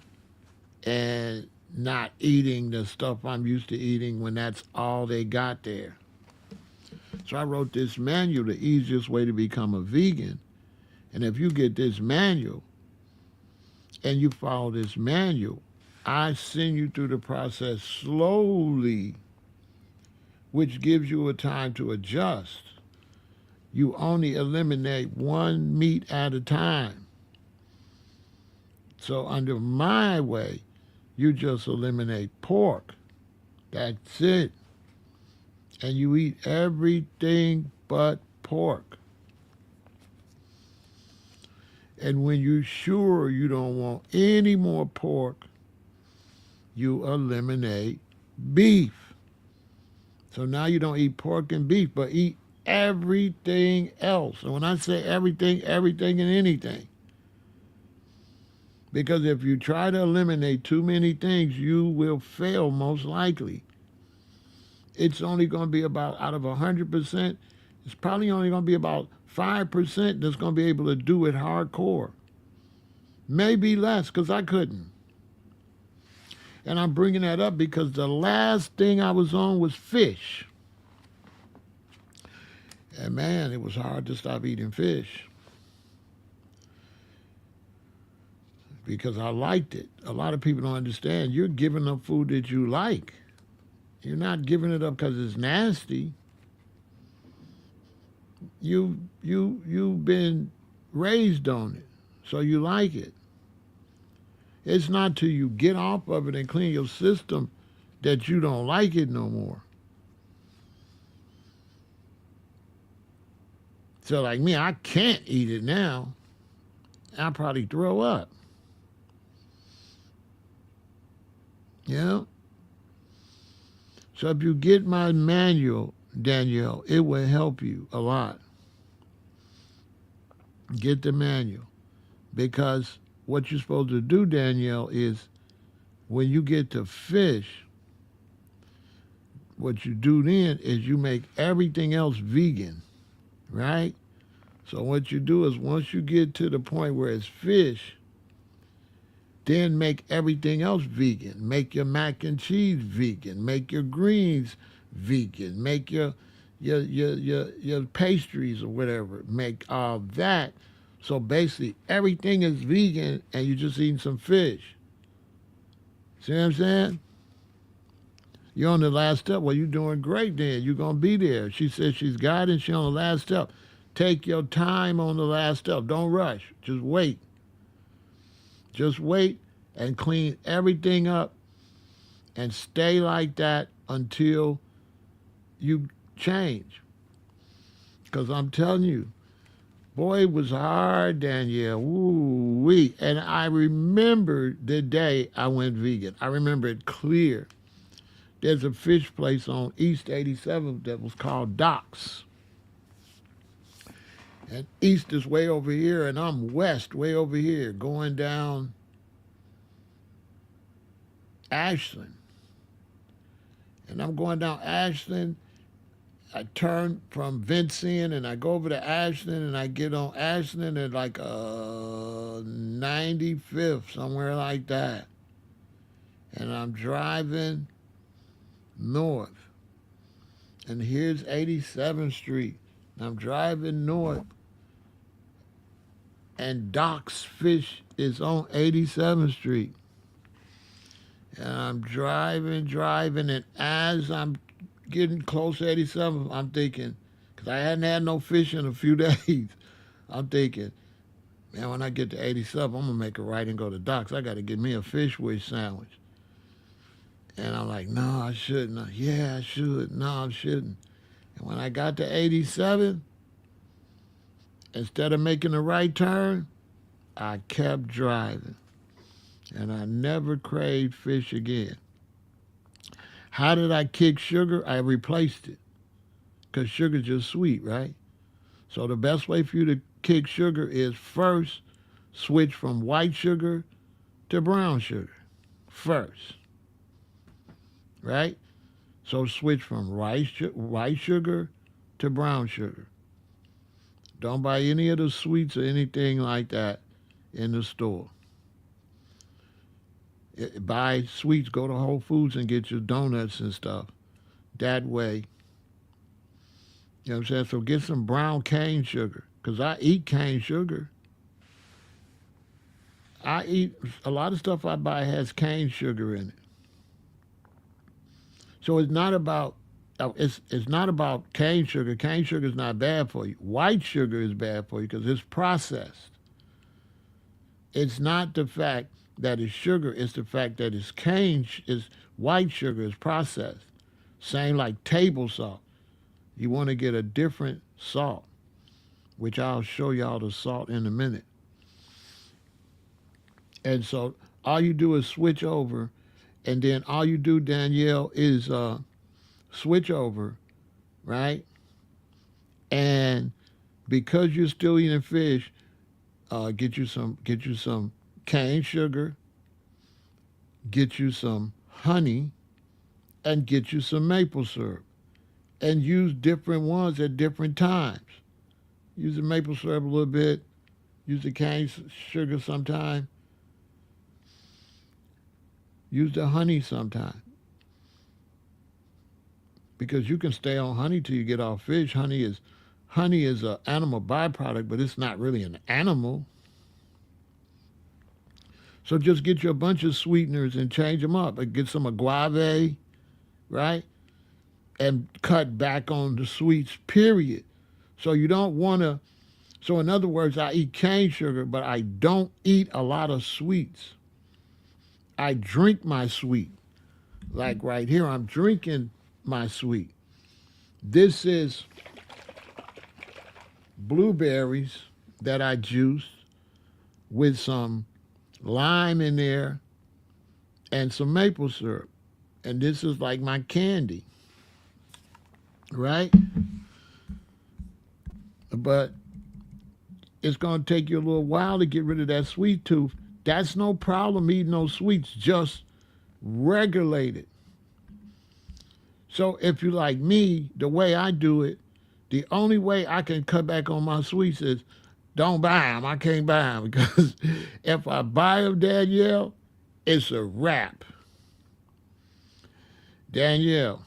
and not eating the stuff I'm used to eating when that's all they got there. So I wrote this manual, The Easiest Way to Become a Vegan. And if you get this manual and you follow this manual, I send you through the process slowly, which gives you a time to adjust. You only eliminate one meat at a time. So under my way, you just eliminate pork. That's it. And you eat everything but pork. And when you're sure you don't want any more pork, you eliminate beef. So now you don't eat pork and beef, but eat everything else. And when I say everything, everything and anything. Because if you try to eliminate too many things, you will fail most likely. It's only going to be about, out of 100%, it's probably only going to be about 5% that's going to be able to do it hardcore. Maybe less, because I couldn't. And I'm bringing that up because the last thing I was on was fish. And man, it was hard to stop eating fish. Because I liked it. A lot of people don't understand. You're giving up food that you like. You're not giving it up because it's nasty. You've been raised on it, so you like it. It's not till you get off of it and clean your system that you don't like it no more. So like me, I can't eat it now. I'll probably throw up. Yeah. So if you get my manual, Danielle, it will help you a lot. Get the manual. Because what you're supposed to do, Danielle, is when you get to fish, what you do then is you make everything else vegan, right? So what you do is once you get to the point where it's fish, then make everything else vegan. Make your mac and cheese vegan. Make your greens vegan. Make your pastries or whatever. Make all that. So basically everything is vegan and you're just eating some fish. See what I'm saying? You're on the last step. Well, you're doing great then. You're going to be there. She says she's got it. She's on the last step. Take your time on the last step. Don't rush. Just wait. Just wait and clean everything up and stay like that until you change. Because I'm telling you, boy, it was hard, Danielle. Woo-wee. And I remember the day I went vegan. I remember it clear. There's a fish place on East 87th that was called Doc's. And east is way over here, and I'm west, way over here, going down Ashland. And I'm going down Ashland. I turn from Vincent, and I go over to Ashland, and I get on Ashland at like 95th, somewhere like that. And I'm driving north. And here's 87th Street. I'm driving north, and Doc's Fish is on 87th Street. And I'm driving, and as I'm getting close to 87th, I'm thinking, because I hadn't had no fish in a few days, I'm thinking, man, when I get to 87th, I'm going to make a right and go to Doc's. I got to get me a fish wish sandwich. And I'm like, no, I shouldn't. Yeah, I should. No, I shouldn't. And when I got to 87, instead of making a right turn, I kept driving. And I never craved fish again. How did I kick sugar? I replaced it. Because sugar's just sweet, right? So the best way for you to kick sugar is first switch from white sugar to brown sugar. First. Right? So switch from white sugar to brown sugar. Don't buy any of the sweets or anything like that in the store. Buy sweets, go to Whole Foods and get your donuts and stuff. That way, you know what I'm saying? So get some brown cane sugar, because I eat cane sugar. I eat, a lot of stuff I buy has cane sugar in it. So it's not about it's not about cane sugar. Cane sugar is not bad for you. White sugar is bad for you because it's processed. It's not the fact that it's sugar. It's the fact that it's white sugar is processed. Same like table salt. You want to get a different salt, which I'll show y'all the salt in a minute. And so all you do is switch over. And then all you do, Danielle, is switch over, right? And because you're still eating fish, get you some cane sugar, get you some honey, and get you some maple syrup. And use different ones at different times. Use the maple syrup a little bit, use the cane sugar sometime. Use the honey sometime. Because you can stay on honey till you get off fish. Honey is an animal byproduct, but it's not really an animal. So just get you a bunch of sweeteners and change them up. Get some agave, right? and cut back on the sweets, period. So you don't want to. So, in other words, I eat cane sugar, but I don't eat a lot of sweets. I drink my sweet. Like right here, I'm drinking my sweet. This is blueberries that I juiced with some lime in there and some maple syrup. And this is like my candy, right? But it's going to take you a little while to get rid of that sweet tooth. That's no problem eating those sweets, just regulate it. So if you like me, the way I do it, the only way I can cut back on my sweets is don't buy them. I can't buy them because if I buy them, Danielle, it's a wrap. Danielle,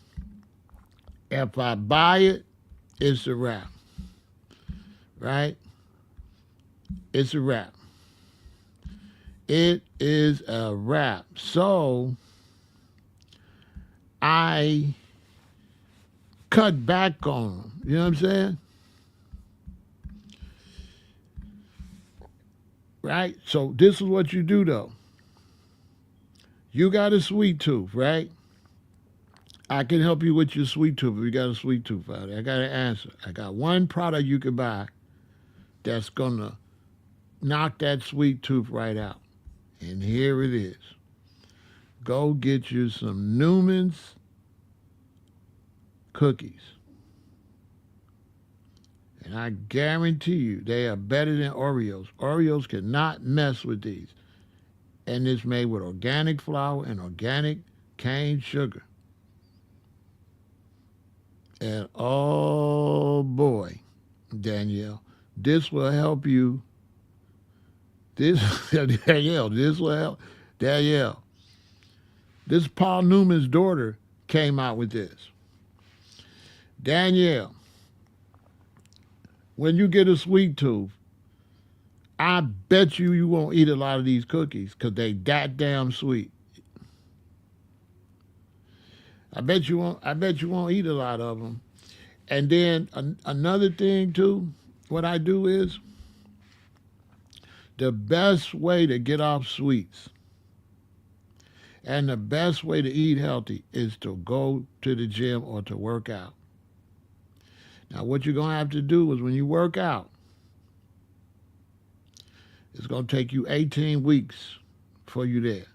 if I buy it, it's a wrap, right? It's a wrap. It is a wrap. So I cut back on them. You know what I'm saying? Right? So this is what you do though. You got a sweet tooth, right? I can help you with your sweet tooth if you got a sweet tooth out there. I got an answer. I got one product you can buy that's gonna knock that sweet tooth right out. And here it is. Go get you some Newman's cookies. And I guarantee you they are better than Oreos. Oreos cannot mess with these. And it's made with organic flour and organic cane sugar. And oh boy, Danielle, this will help you. Danielle, this will help. Danielle, this Paul Newman's daughter came out with this. Danielle, when you get a sweet tooth, I bet you won't eat a lot of these cookies because they that damn sweet. I bet you won't. I bet you won't eat a lot of them. And then another thing too, what I do is the best way to get off sweets and the best way to eat healthy is to go to the gym or to work out. Now, what you're going to have to do is when you work out, it's going to take you 18 weeks before you're there.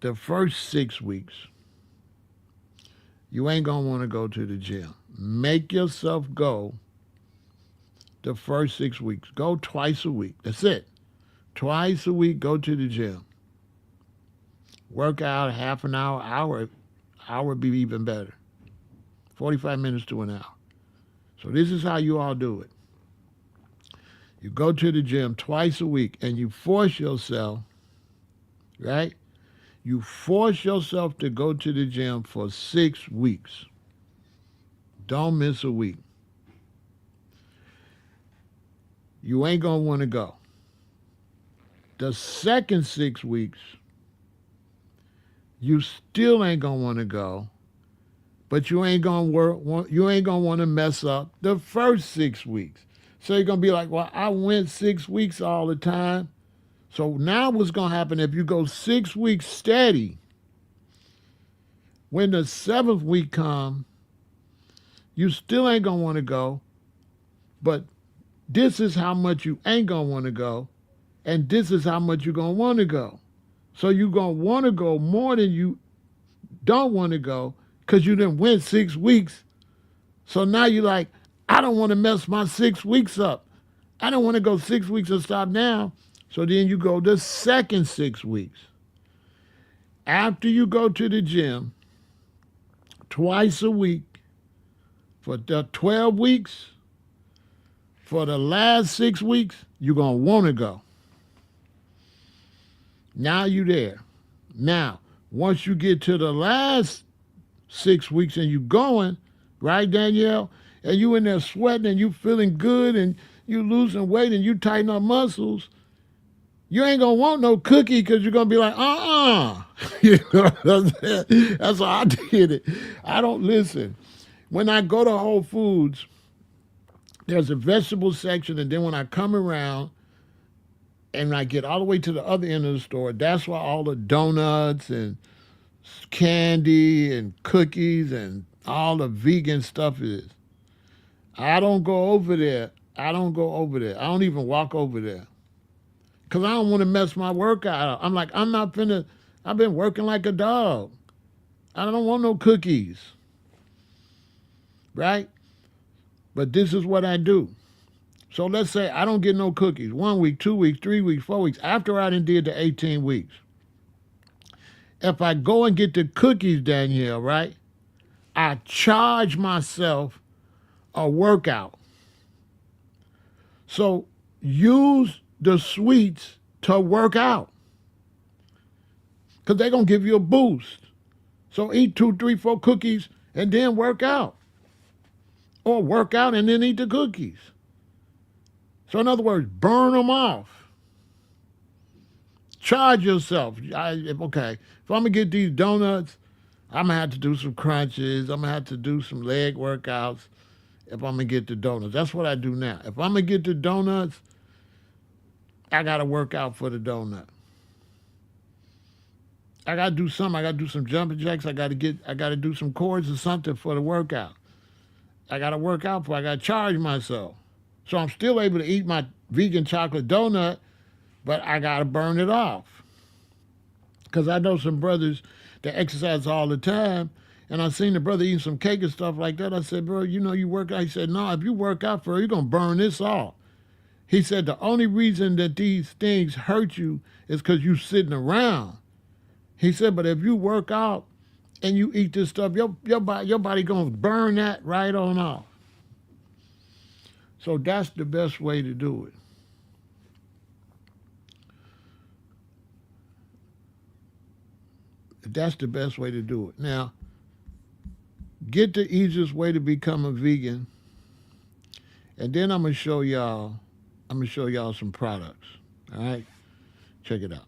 The first 6 weeks, you ain't going to want to go to the gym. Make yourself go the first 6 weeks. Go twice a week. That's it. Twice a week, go to the gym. Work out half an hour would be even better. 45 minutes to an hour. So this is how you all do it. You go to the gym twice a week and you force yourself, right? You force yourself to go to the gym for 6 weeks. Don't miss a week. You ain't going to want to go. The second 6 weeks, you still ain't going to want to go, but you ain't going to want to mess up the first 6 weeks. So you're going to be like, well, I went 6 weeks all the time. So now what's going to happen if you go 6 weeks steady? When the 7th week comes, you still ain't going to want to go, but this is how much you ain't going to want to go, and this is how much you're going to want to go. So you're going to want to go more than you don't want to go because you didn't win 6 weeks. So now you're like, I don't want to mess my 6 weeks up. I don't want to go 6 weeks and stop now. So then you go the second 6 weeks. After you go to the gym twice a week for the 12 weeks, for the last 6 weeks, you're going to want to go. Now you're there. Now, once you get to the last 6 weeks and you're going, right, Danielle? And you in there sweating and you feeling good and you losing weight and you tighten up muscles, You ain't gonna want no cookie because you're gonna be like, You know what I'm saying? That's how I did it. I don't listen. When I go to Whole Foods, there's a vegetable section, and then when I come around and I get all the way to the other end of the store, that's where all the donuts and candy and cookies and all the vegan stuff is. I don't go over there. I don't go over there. I don't even walk over there because I don't want to mess my workout up. I'm like, I'm not finna. I've been working like a dog. I don't want no cookies, right? But this is what I do. So let's say I don't get no cookies 1 week, 2 weeks, 3 weeks, 4 weeks. After I done did the 18 weeks, if I go and get the cookies, Danielle, right? I charge myself a workout. So use the sweets to work out because they're going to give you a boost. So eat 2, 3, 4 cookies and then work out. Or work out and then eat the cookies. So in other words, burn them off. Charge yourself. Okay, if I'm going to get these donuts, I'm going to have to do some crunches. I'm going to have to do some leg workouts if I'm going to get the donuts. That's what I do now. If I'm going to get the donuts, I got to work out for the donut. I got to do something. I got to do some jumping jacks. I got to do some chords or something for the workout. I got to work out for. I got to charge myself. So I'm still able to eat my vegan chocolate donut, but I got to burn it off. Because I know some brothers that exercise all the time, and I seen the brother eating some cake and stuff like that. I said, bro, you know you work out. He said, no, if you work out for it, you're going to burn this off. He said the only reason that these things hurt you is because you sitting around. He said, but if you work out and you eat this stuff, your body going to burn that right on off. So that's the best way to do it. That's the best way to do it. Now, get the easiest way to become a vegan, and then I'm gonna show y'all. I'm gonna show y'all some products. All right, check it out.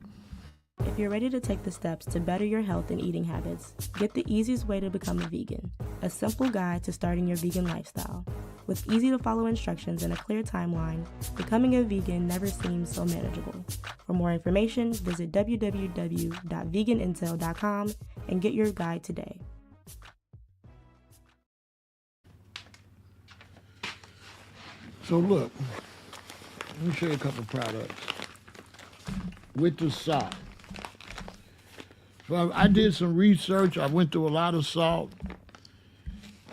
If you're ready to take the steps to better your health and eating habits, get the easiest way to become a vegan, a simple guide to starting your vegan lifestyle. With easy-to-follow instructions and a clear timeline, becoming a vegan never seems so manageable. For more information, visit www.veganintel.com and get your guide today. So look, let me show you a couple products with the salt. So I did some research. I went through a lot of salt,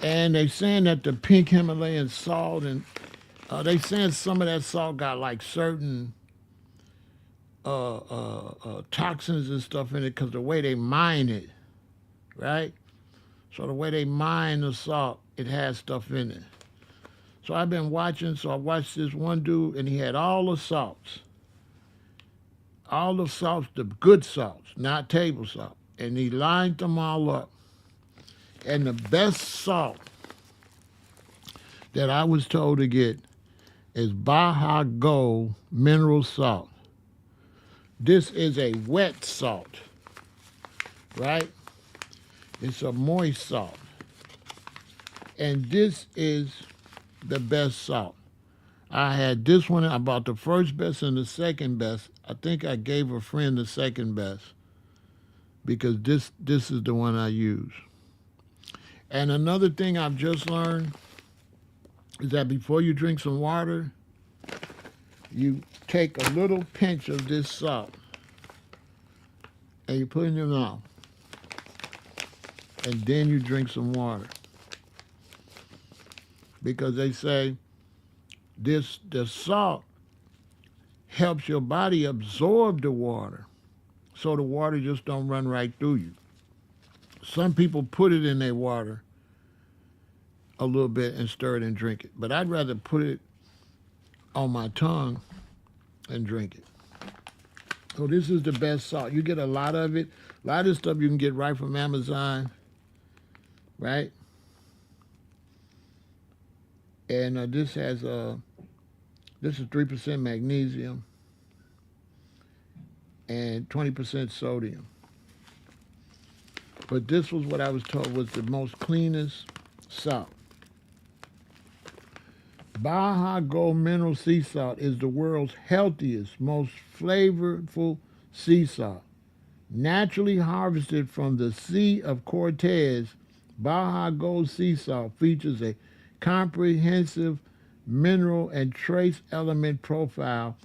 and they saying that the pink Himalayan salt, and they saying some of that salt got like certain toxins and stuff in it because the way they mine it, right? So the way they mine the salt, it has stuff in it. So I've been watching. So I watched this one dude, and he had all the salts, the good salts, not table salt, and he lined them all up. And the best salt that I was told to get is Baja Gold mineral salt. This is a wet salt, right? It's a moist salt. And this is the best salt. I had this one. I bought the first best and the second best. I think I gave a friend the second best because this is the one I use. And another thing I've just learned is that before you drink some water, you take a little pinch of this salt and you put it in your mouth. And then you drink some water. Because they say the salt helps your body absorb the water so the water just don't run right through you. Some people put it in their water a little bit and stir it and drink it. But I'd rather put it on my tongue and drink it. So this is the best salt. You get a lot of it. A lot of this stuff you can get right from Amazon, right? And this is 3% magnesium. and 20% sodium. But this was what I was told was the most cleanest salt. Baja Gold Mineral Sea Salt is the world's healthiest, most flavorful sea salt. Naturally harvested from the Sea of Cortez, Baja Gold Sea Salt features a comprehensive mineral and trace element profile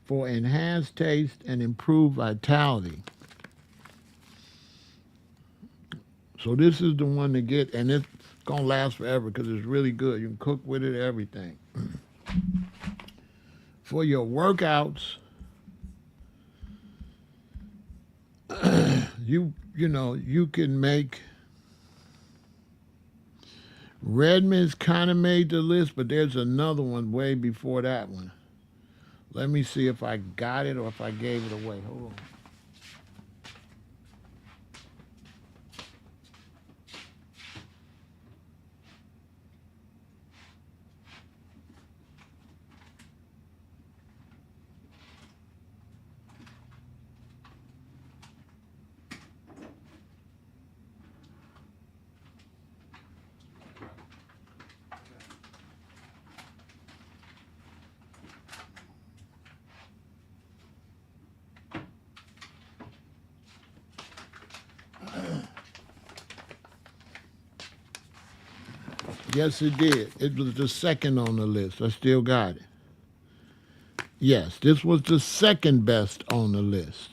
for enhanced taste and improved vitality. So this is the one to get, and it's going to last forever because it's really good. You can cook with it, everything. For your workouts, you can make. Redmond's kind of made the list, but there's another one way before that one. Let me see if I got it or if I gave it away. Hold on. Yes, it did. It was the second on the list. I still got it. Yes, this was the second best on the list.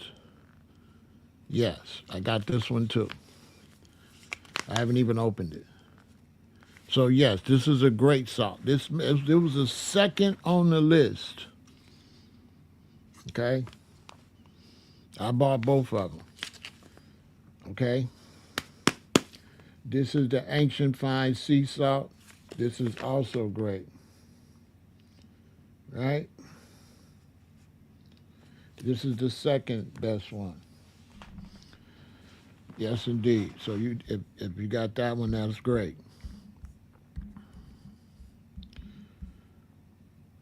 Yes, I got this one too. I haven't even opened it. So yes, this is a great salt. It was the second on the list. Okay? I bought both of them. Okay? This is the Ancient Fine Sea Salt. This is also great. Right? This is the second best one. Yes, indeed. So if you got that one, that's great.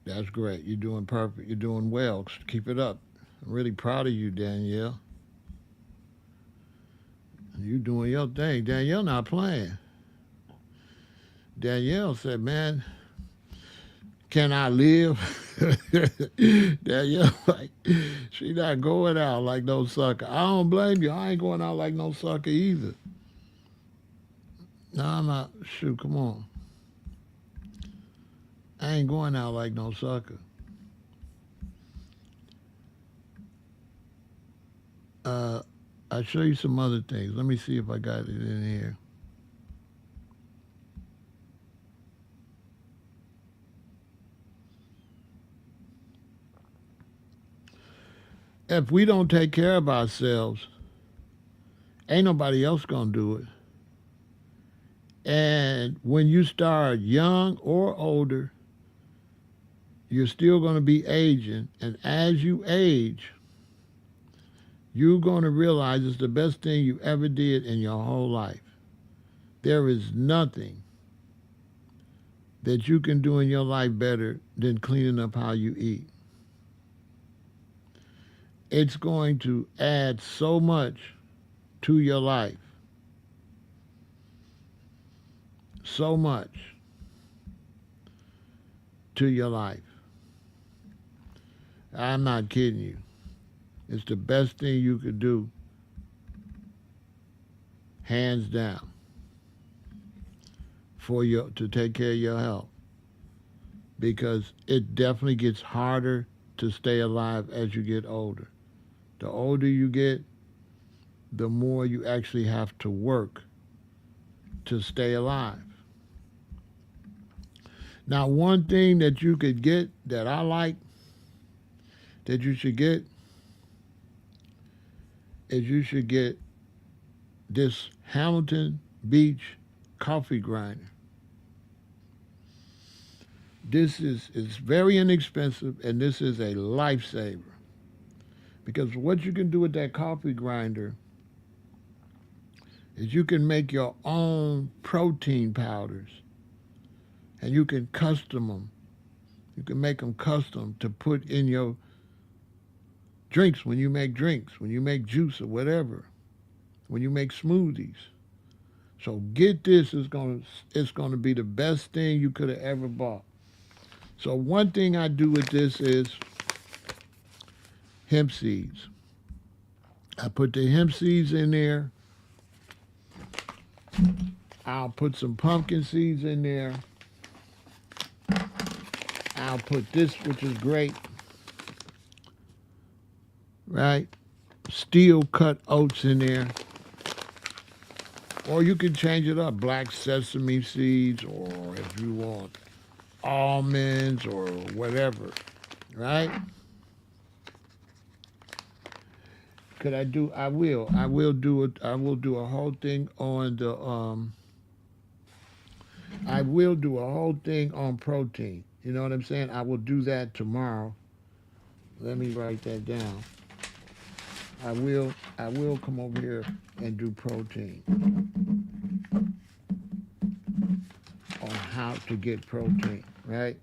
That's great. You're doing perfect. You're doing well. Keep it up. I'm really proud of you, Danielle. You doing your thing. Danielle not playing. Danielle said, man, can I live? Danielle, like, she not going out like no sucker. I don't blame you. I ain't going out like no sucker either. No, I'm not. Shoot, come on. I ain't going out like no sucker. I'll show you some other things. Let me see if I got it in here. If we don't take care of ourselves, ain't nobody else gonna do it. And when you start young or older, you're still gonna be aging. And as you age, you're going to realize it's the best thing you ever did in your whole life. There is nothing that you can do in your life better than cleaning up how you eat. It's going to add so much to your life. So much to your life. I'm not kidding you. It's the best thing you could do, hands down, to take care of your health. Because it definitely gets harder to stay alive as you get older. The older you get, the more you actually have to work to stay alive. Now, one thing that you could get that I like, that you should get, is you should get this Hamilton Beach coffee grinder. This is very inexpensive, and this is a lifesaver. Because what you can do with that coffee grinder is you can make your own protein powders, and you can custom them. You can make them custom to put in your Drinks, when you make drinks, when you make juice or whatever, when you make smoothies. So get this, it's gonna be the best thing you could have ever bought. So one thing I do with this is hemp seeds. I put the hemp seeds in there. I'll put some pumpkin seeds in there. I'll put this, which is great, right? Steel cut oats in there. Or you can change it up, black sesame seeds, or if you want almonds or whatever, right? Could I do? I will. I will do it. I will do a whole thing on the. I will do a whole thing on protein. You know what I'm saying? I will do that tomorrow. Let me write that down. I will. I will come over here and do protein on how to get protein, right?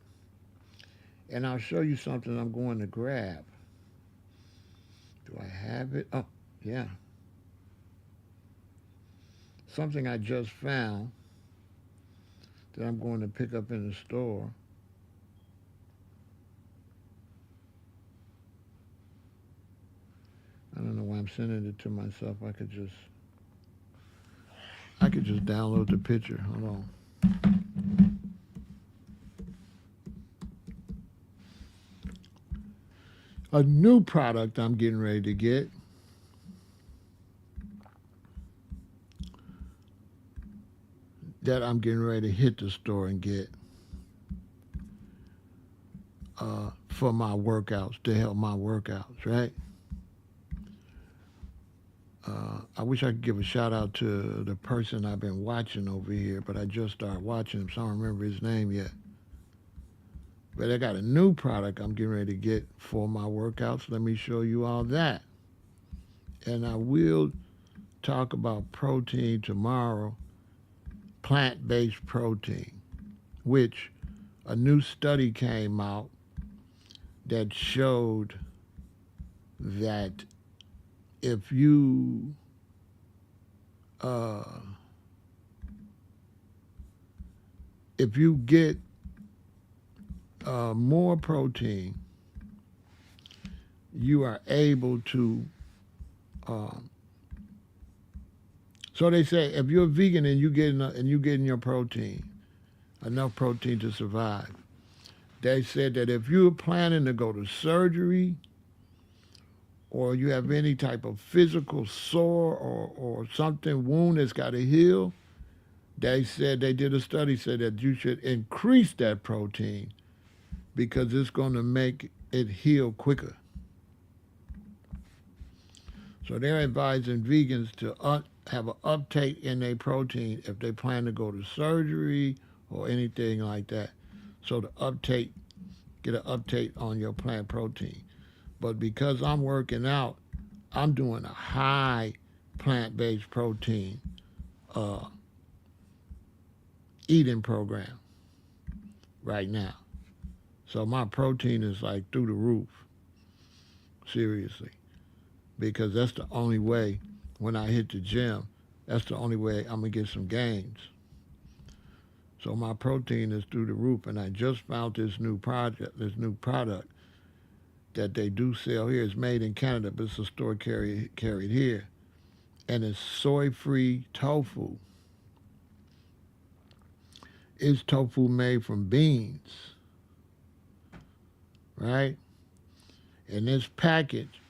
And I'll show you something I'm going to grab. Do I have it? Oh, yeah. Something I just found that I'm going to pick up in the store. I don't know why I'm sending it to myself. I could just download the picture. Hold on. A new product I'm getting ready to get. That I'm getting ready to hit the store and get for my workouts, to help my workouts, right? I wish I could give a shout out to the person I've been watching over here, but I just started watching him, so I don't remember his name yet. But I got a new product I'm getting ready to get for my workouts. Let me show you all that. And I will talk about protein tomorrow, plant-based protein, which a new study came out that showed that if you get more protein, you are able to. So they say if you're a vegan and you getting your protein, enough protein to survive. They said that if you're planning to go to surgery, or you have any type of physical sore or something, wound that's got to heal, they said, they did a study, said that you should increase that protein because it's going to make it heal quicker. So they're advising vegans to have an uptake in their protein if they plan to go to surgery or anything like that. So get an uptake on your plant protein. But because I'm working out, I'm doing a high plant-based protein eating program right now. So my protein is like through the roof, seriously, because that's the only way when I hit the gym, that's the only way I'm going to get some gains. So my protein is through the roof, and I just found this new product that they do sell here. It's made in Canada, but it's a store carried here. And it's soy-free tofu. It's tofu made from beans, right? And this package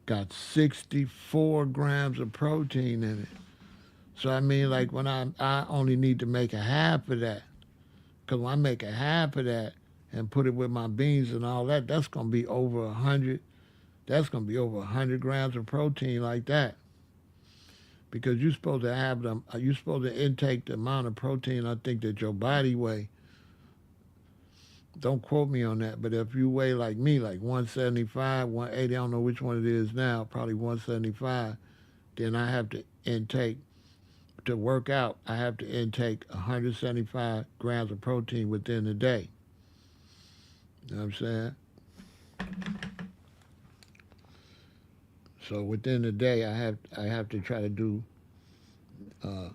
got 64 grams of protein in it. So I mean, like when I only need to make a half of that. Because when I make a half of that and put it with my beans and all that, that's going to be over 100. That's going to be over 100 grams of protein like that. Because you're supposed to intake the amount of protein I think that your body weigh. Don't quote me on that, but if you weigh like me, like 175, 180, I don't know which one it is now, probably 175, then I have to intake, to work out, I have to intake 175 grams of protein within the day. You know what I'm saying? So within the day, I have to try to do. Uh,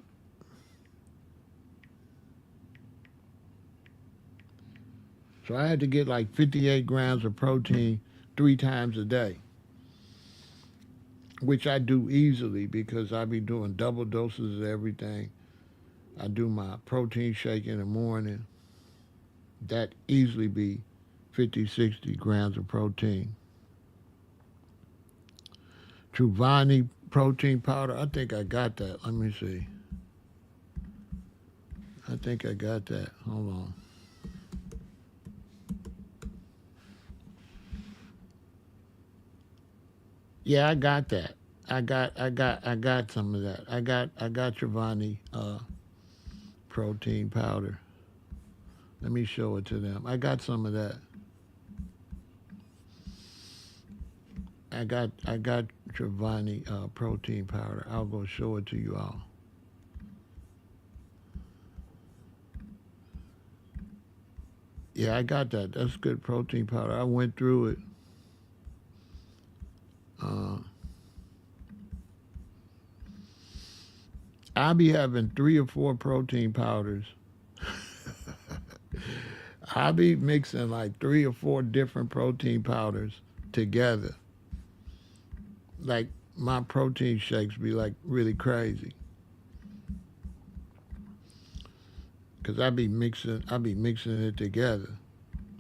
so I had to get like 58 grams of protein 3 times a day, which I do easily because I be doing double doses of everything. I do my protein shake in the morning. That easily be 50, 60 grams of protein. Truvani protein powder, I think I got that. Let me see. I think I got that. Hold on. Yeah, I got that. I got some of that. I got Truvani protein powder. Let me show it to them. I got some of that. I got Truvani protein powder. I'll go show it to you all. Yeah, I got that. That's good protein powder. I went through it. Uh, I'll be having 3 or 4 protein powders. I'll be mixing like 3 or 4 different protein powders together. Like my protein shakes be like really crazy. Cause I be mixing it together.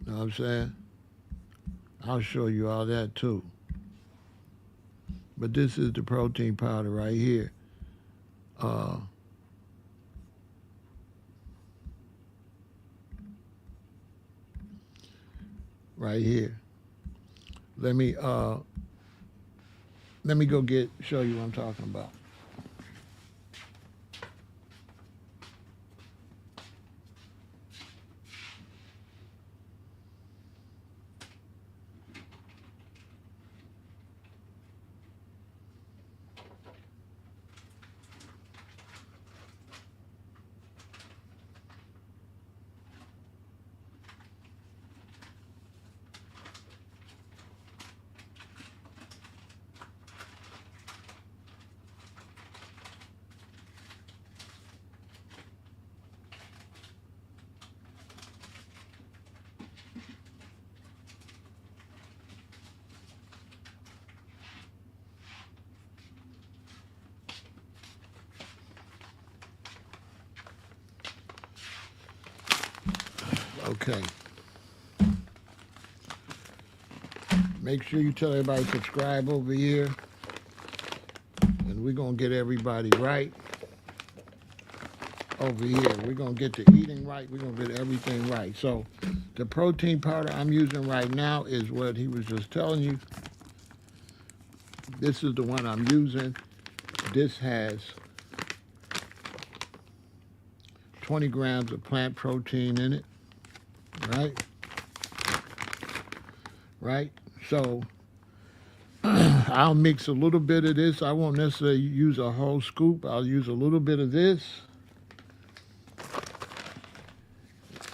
You know what I'm saying? I'll show you all that too. But this is the protein powder right here. Uh, right here. Let me uh, let me go show you what I'm talking about. Okay. Make sure you tell everybody to subscribe over here, and we're gonna get everybody right over here. We're gonna get the eating right. We're gonna get everything right. So, the protein powder I'm using right now is what he was just telling you. This is the one I'm using. This has 20 grams of plant protein in it, right? Right? So I'll mix a little bit of this. I won't necessarily use a whole scoop. I'll use a little bit of this.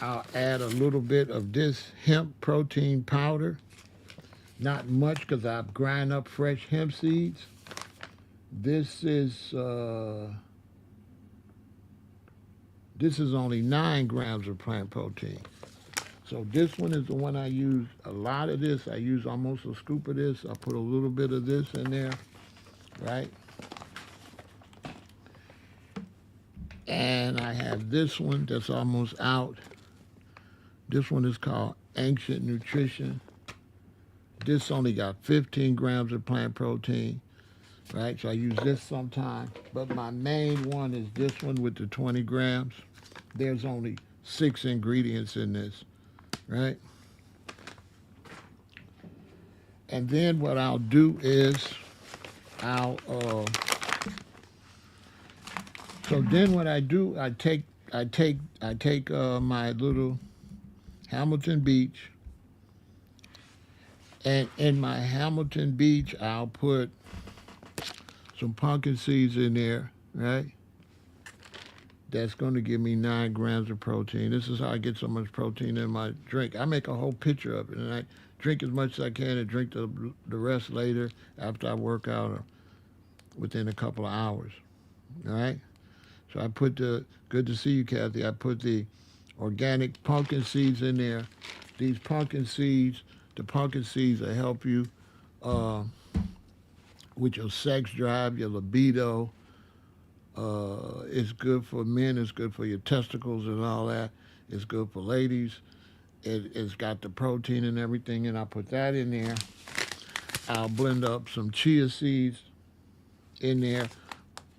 I'll add a little bit of this hemp protein powder. Not much because I've grind up fresh hemp seeds. This is only 9 grams of plant protein. So this one is the one I use a lot of this. I use almost a scoop of this. I put a little bit of this in there, right? And I have this one that's almost out. This one is called Ancient Nutrition. This only got 15 grams of plant protein, right? So I use this sometimes. But my main one is this one with the 20 grams. There's only 6 ingredients in this, right? And then what I'll do is so then what I do, I take my little Hamilton Beach, and in my Hamilton Beach I'll put some pumpkin seeds in there, right? That's going to give me 9 grams of protein. This is how I get so much protein in my drink. I make a whole picture of it, and drink as much as I can and drink the rest later after I work out or within a couple of hours. All right. So I put good to see you, Kathy. I put the organic pumpkin seeds in there. These pumpkin seeds, the pumpkin seeds will help you uh, with your sex drive, your libido. It's good for men. It's good for your testicles and all that. It's good for ladies. It's got the protein and everything, and I put that in there. I'll blend up some chia seeds in there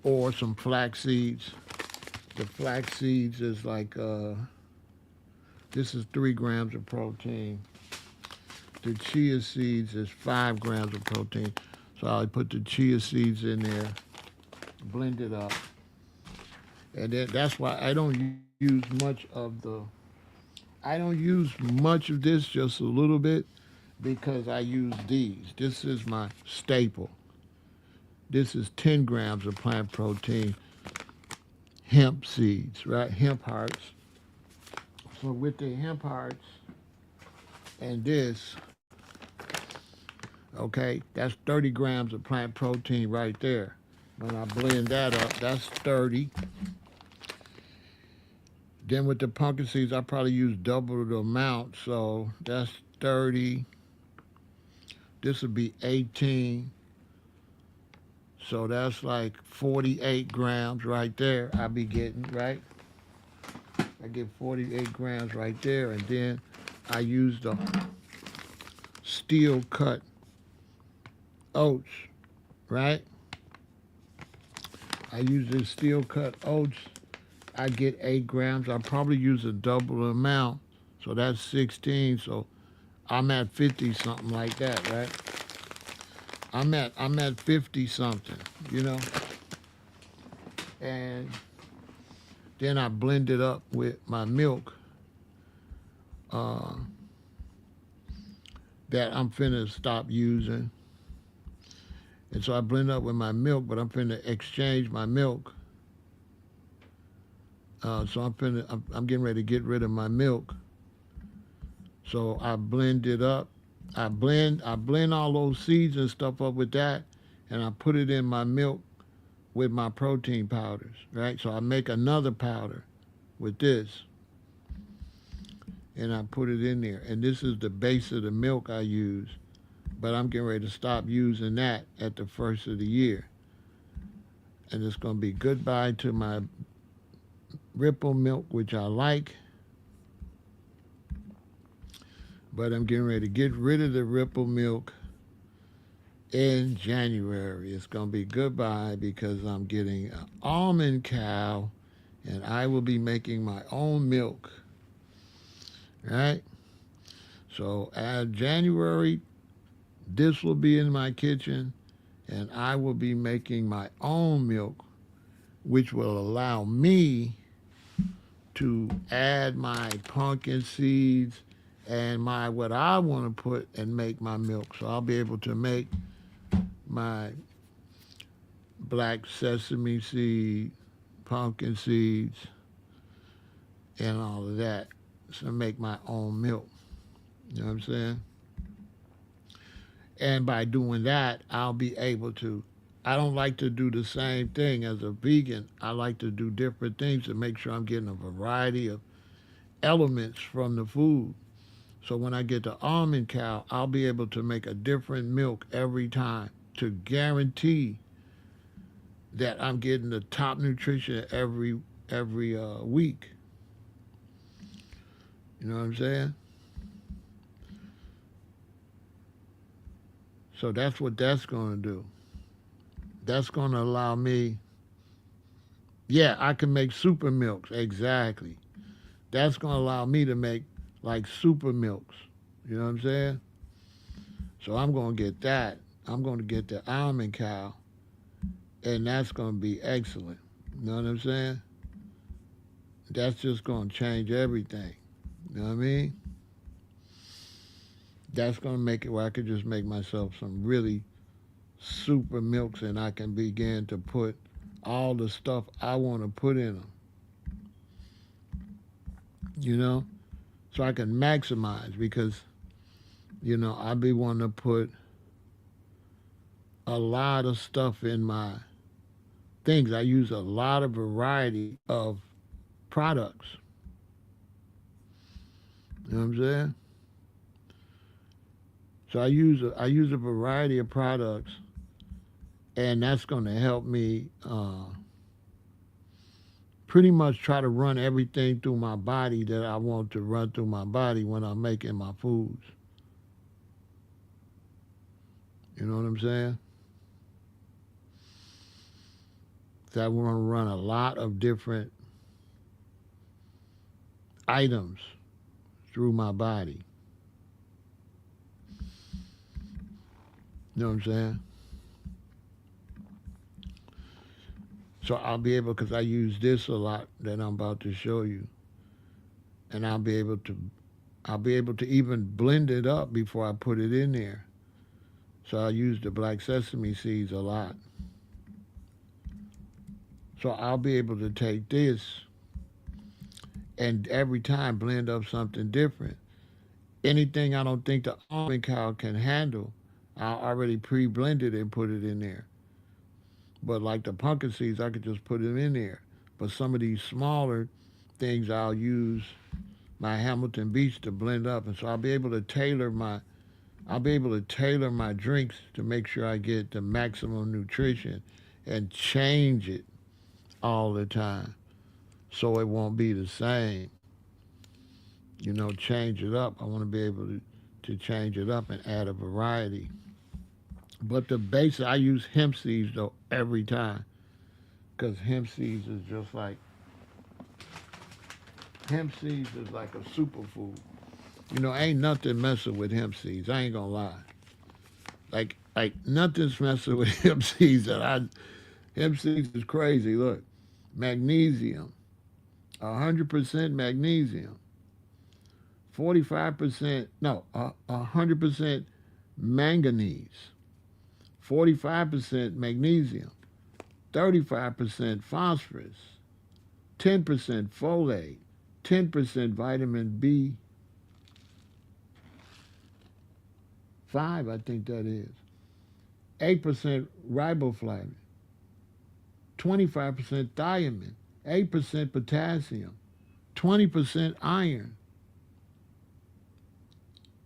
or some flax seeds. The flax seeds is like, this is 3 grams of protein. The chia seeds is 5 grams of protein. So I put the chia seeds in there, blend it up. And then that's why I don't use much of this, just a little bit, because I use these. This is my staple. This is 10 grams of plant protein, hemp seeds, right? Hemp hearts. So with the hemp hearts and this, okay, that's 30 grams of plant protein right there. When I blend that up, that's 30. Then with the pumpkin seeds, I probably use double the amount, so that's 30. This would be 18. So that's like 48 grams right there I be getting, right? I get 48 grams right there, and then I use the steel cut oats, right? I use the steel cut oats. I get 8 grams. I probably use a double amount, so that's 16. So I'm at 50 something like that, right? I'm at 50 something, you know. And then I blend it up with my milk uh, that I'm finna stop using. And so I blend up with my milk, but I'm finna exchange my milk. So I'm getting ready to get rid of my milk. So I blend it up. I blend all those seeds and stuff up with that, and I put it in my milk with my protein powders, right? So I make another powder with this, and I put it in there. And this is the base of the milk I use, but I'm getting ready to stop using that at the first of the year. And it's going to be goodbye to my Ripple milk, which I like, but I'm getting ready to get rid of the Ripple milk in January. It's going to be goodbye because I'm getting an almond cow, and I will be making my own milk, right? So at January, this will be in my kitchen, and I will be making my own milk, which will allow me to add my pumpkin seeds and my what I want to put and make my milk. So I'll be able to make my black sesame seed, pumpkin seeds, and all of that. So make my own milk. You know what I'm saying? And by doing that, I'll be able to. I don't like to do the same thing as a vegan. I like to do different things to make sure I'm getting a variety of elements from the food. So when I get the almond cow, I'll be able to make a different milk every time to guarantee that I'm getting the top nutrition every week. You know what I'm saying? So that's what that's going to do. That's going to allow me. Yeah, I can make super milks. Exactly. That's going to allow me to make like super milks. You know what I'm saying? So I'm going to get that. I'm going to get the almond cow, and that's going to be excellent. You know what I'm saying? That's just going to change everything. You know what I mean? That's going to make it where I could just make myself some really super milks, and I can begin to put all the stuff I want to put in them. You know? So I can maximize, because I be wanting to put a lot of stuff in my things. I use a lot of variety of products. You know what I'm saying? So I use a variety of products, and that's going to help me pretty much try to run everything through my body that I want to run through my body when I'm making my foods. You know what I'm saying? So I want to run a lot of different items through my body. You know what I'm saying? So I'll be able, because I use this a lot that I'm about to show you, and I'll be able to even blend it up before I put it in there. So I use the black sesame seeds a lot. So I'll be able to take this and every time blend up something different. Anything I don't think the almond cow can handle, I already pre-blended and put it in there. But like the pumpkin seeds, I could just put them in there. But some of these smaller things, I'll use my Hamilton Beach to blend up, and so I'll be able to tailor my drinks to make sure I get the maximum nutrition and change it all the time so it won't be the same. Change it up. I want to be able to change it up and add a variety. But the base, I use hemp seeds though every time because hemp seeds is like a superfood. Ain't nothing messing with hemp seeds. I ain't gonna lie. Like nothing's messing with hemp seeds. Hemp seeds is crazy. Look, magnesium, 100% magnesium, 45%, no, 100% manganese, 45% magnesium, 35% phosphorus, 10% folate, 10% vitamin B5, I think that is, 8% riboflavin, 25% thiamine, 8% potassium, 20% iron,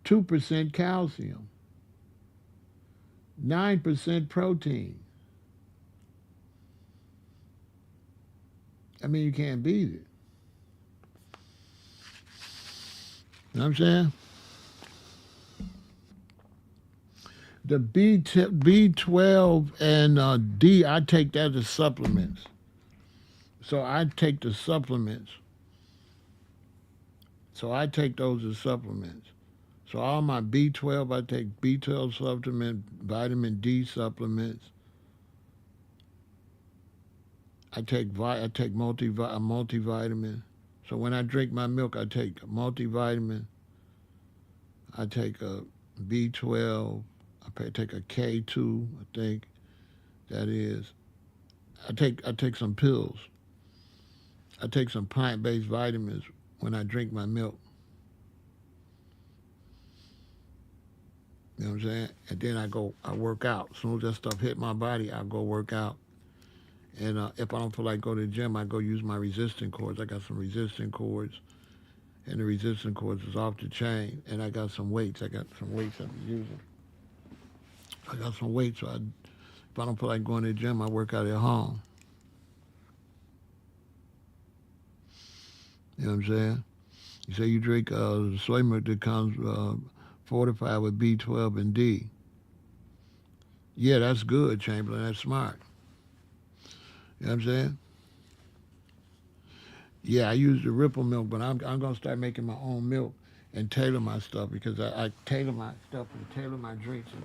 2% calcium, 9% protein. I mean, you can't beat it. You know what I'm saying? The B12 and D, I take that as supplements. So I take the supplements. So I take those as supplements. So all my B12, I take B12 supplement, vitamin D supplements. I take a multivitamin. So when I drink my milk, I take a multivitamin. I take a B12. I take a K2. I think that is. I take some pills. I take some plant-based vitamins when I drink my milk. You know what I'm saying? And then I work out. As soon as that stuff hit my body, I go work out. And if I don't feel like go to the gym, I go use my resistant cords. I got some resistant cords, and the resistant cords is off the chain. And I got some weights. I got some weights I'm using. I got some weights, so if I don't feel like going to the gym, I work out at home. You know what I'm saying? You say you drink soy milk that comes fortified with B12 and D. Yeah, that's good, Chamberlain. That's smart. You know what I'm saying? Yeah, I use the Ripple milk, but I'm going to start making my own milk and tailor my stuff because I tailor my stuff and tailor my drinks. And,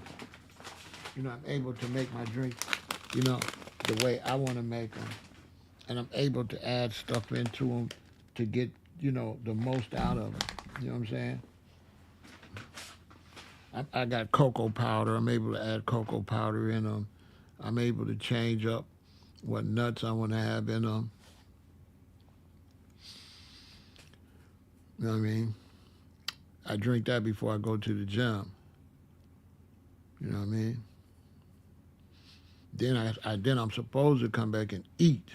I'm able to make my drinks, the way I want to make them. And I'm able to add stuff into them to get, the most out of them. You know what I'm saying? I got cocoa powder. I'm able to add cocoa powder in them. I'm able to change up what nuts I want to have in them. You know what I mean? I drink that before I go to the gym. You know what I mean? Then I'm supposed to come back and eat.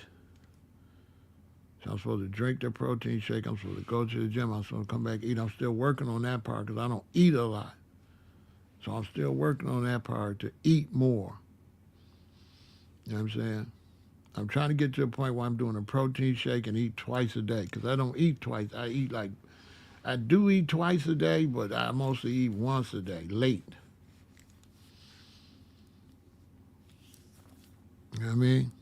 So I'm supposed to drink the protein shake. I'm supposed to go to the gym. I'm supposed to come back and eat. I'm still working on that part because I don't eat a lot. So I'm still working on that part to eat more. You know what I'm saying? I'm trying to get to a point where I'm doing a protein shake and eat twice a day because I don't eat twice. I do eat twice a day, but I mostly eat once a day, late. You know what I mean?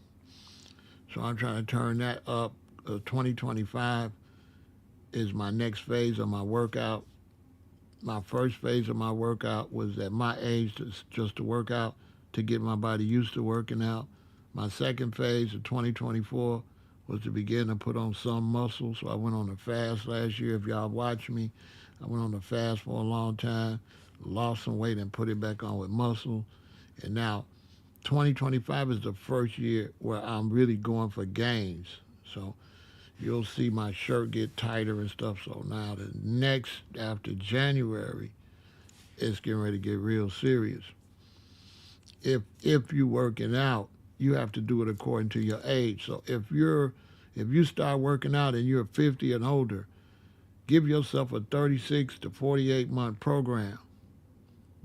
So I'm trying to turn that up. 2025 is my next phase of my workout. My first phase of my workout was at my age, just to work out, to get my body used to working out. My second phase of 2024 was to begin to put on some muscle. So I went on a fast last year. If y'all watch me, I went on a fast for a long time, lost some weight and put it back on with muscle. And now 2025 is the first year where I'm really going for gains. So you'll see my shirt get tighter and stuff. So now the next, after January, it's getting ready to get real serious. If you're working out, you have to do it according to your age. So if you start working out and you're 50 and older, give yourself a 36 to 48 month program.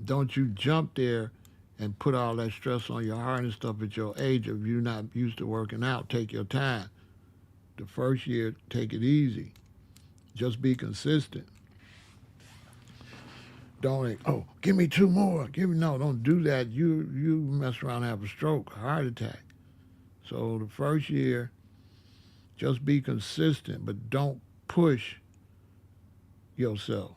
Don't you jump there and put all that stress on your heart and stuff at your age. If you're not used to working out, take your time. The first year, take it easy. Just be consistent. Don't, oh, give me two more. No, don't do that. You mess around and have a stroke, a heart attack. So the first year, just be consistent, but don't push yourself.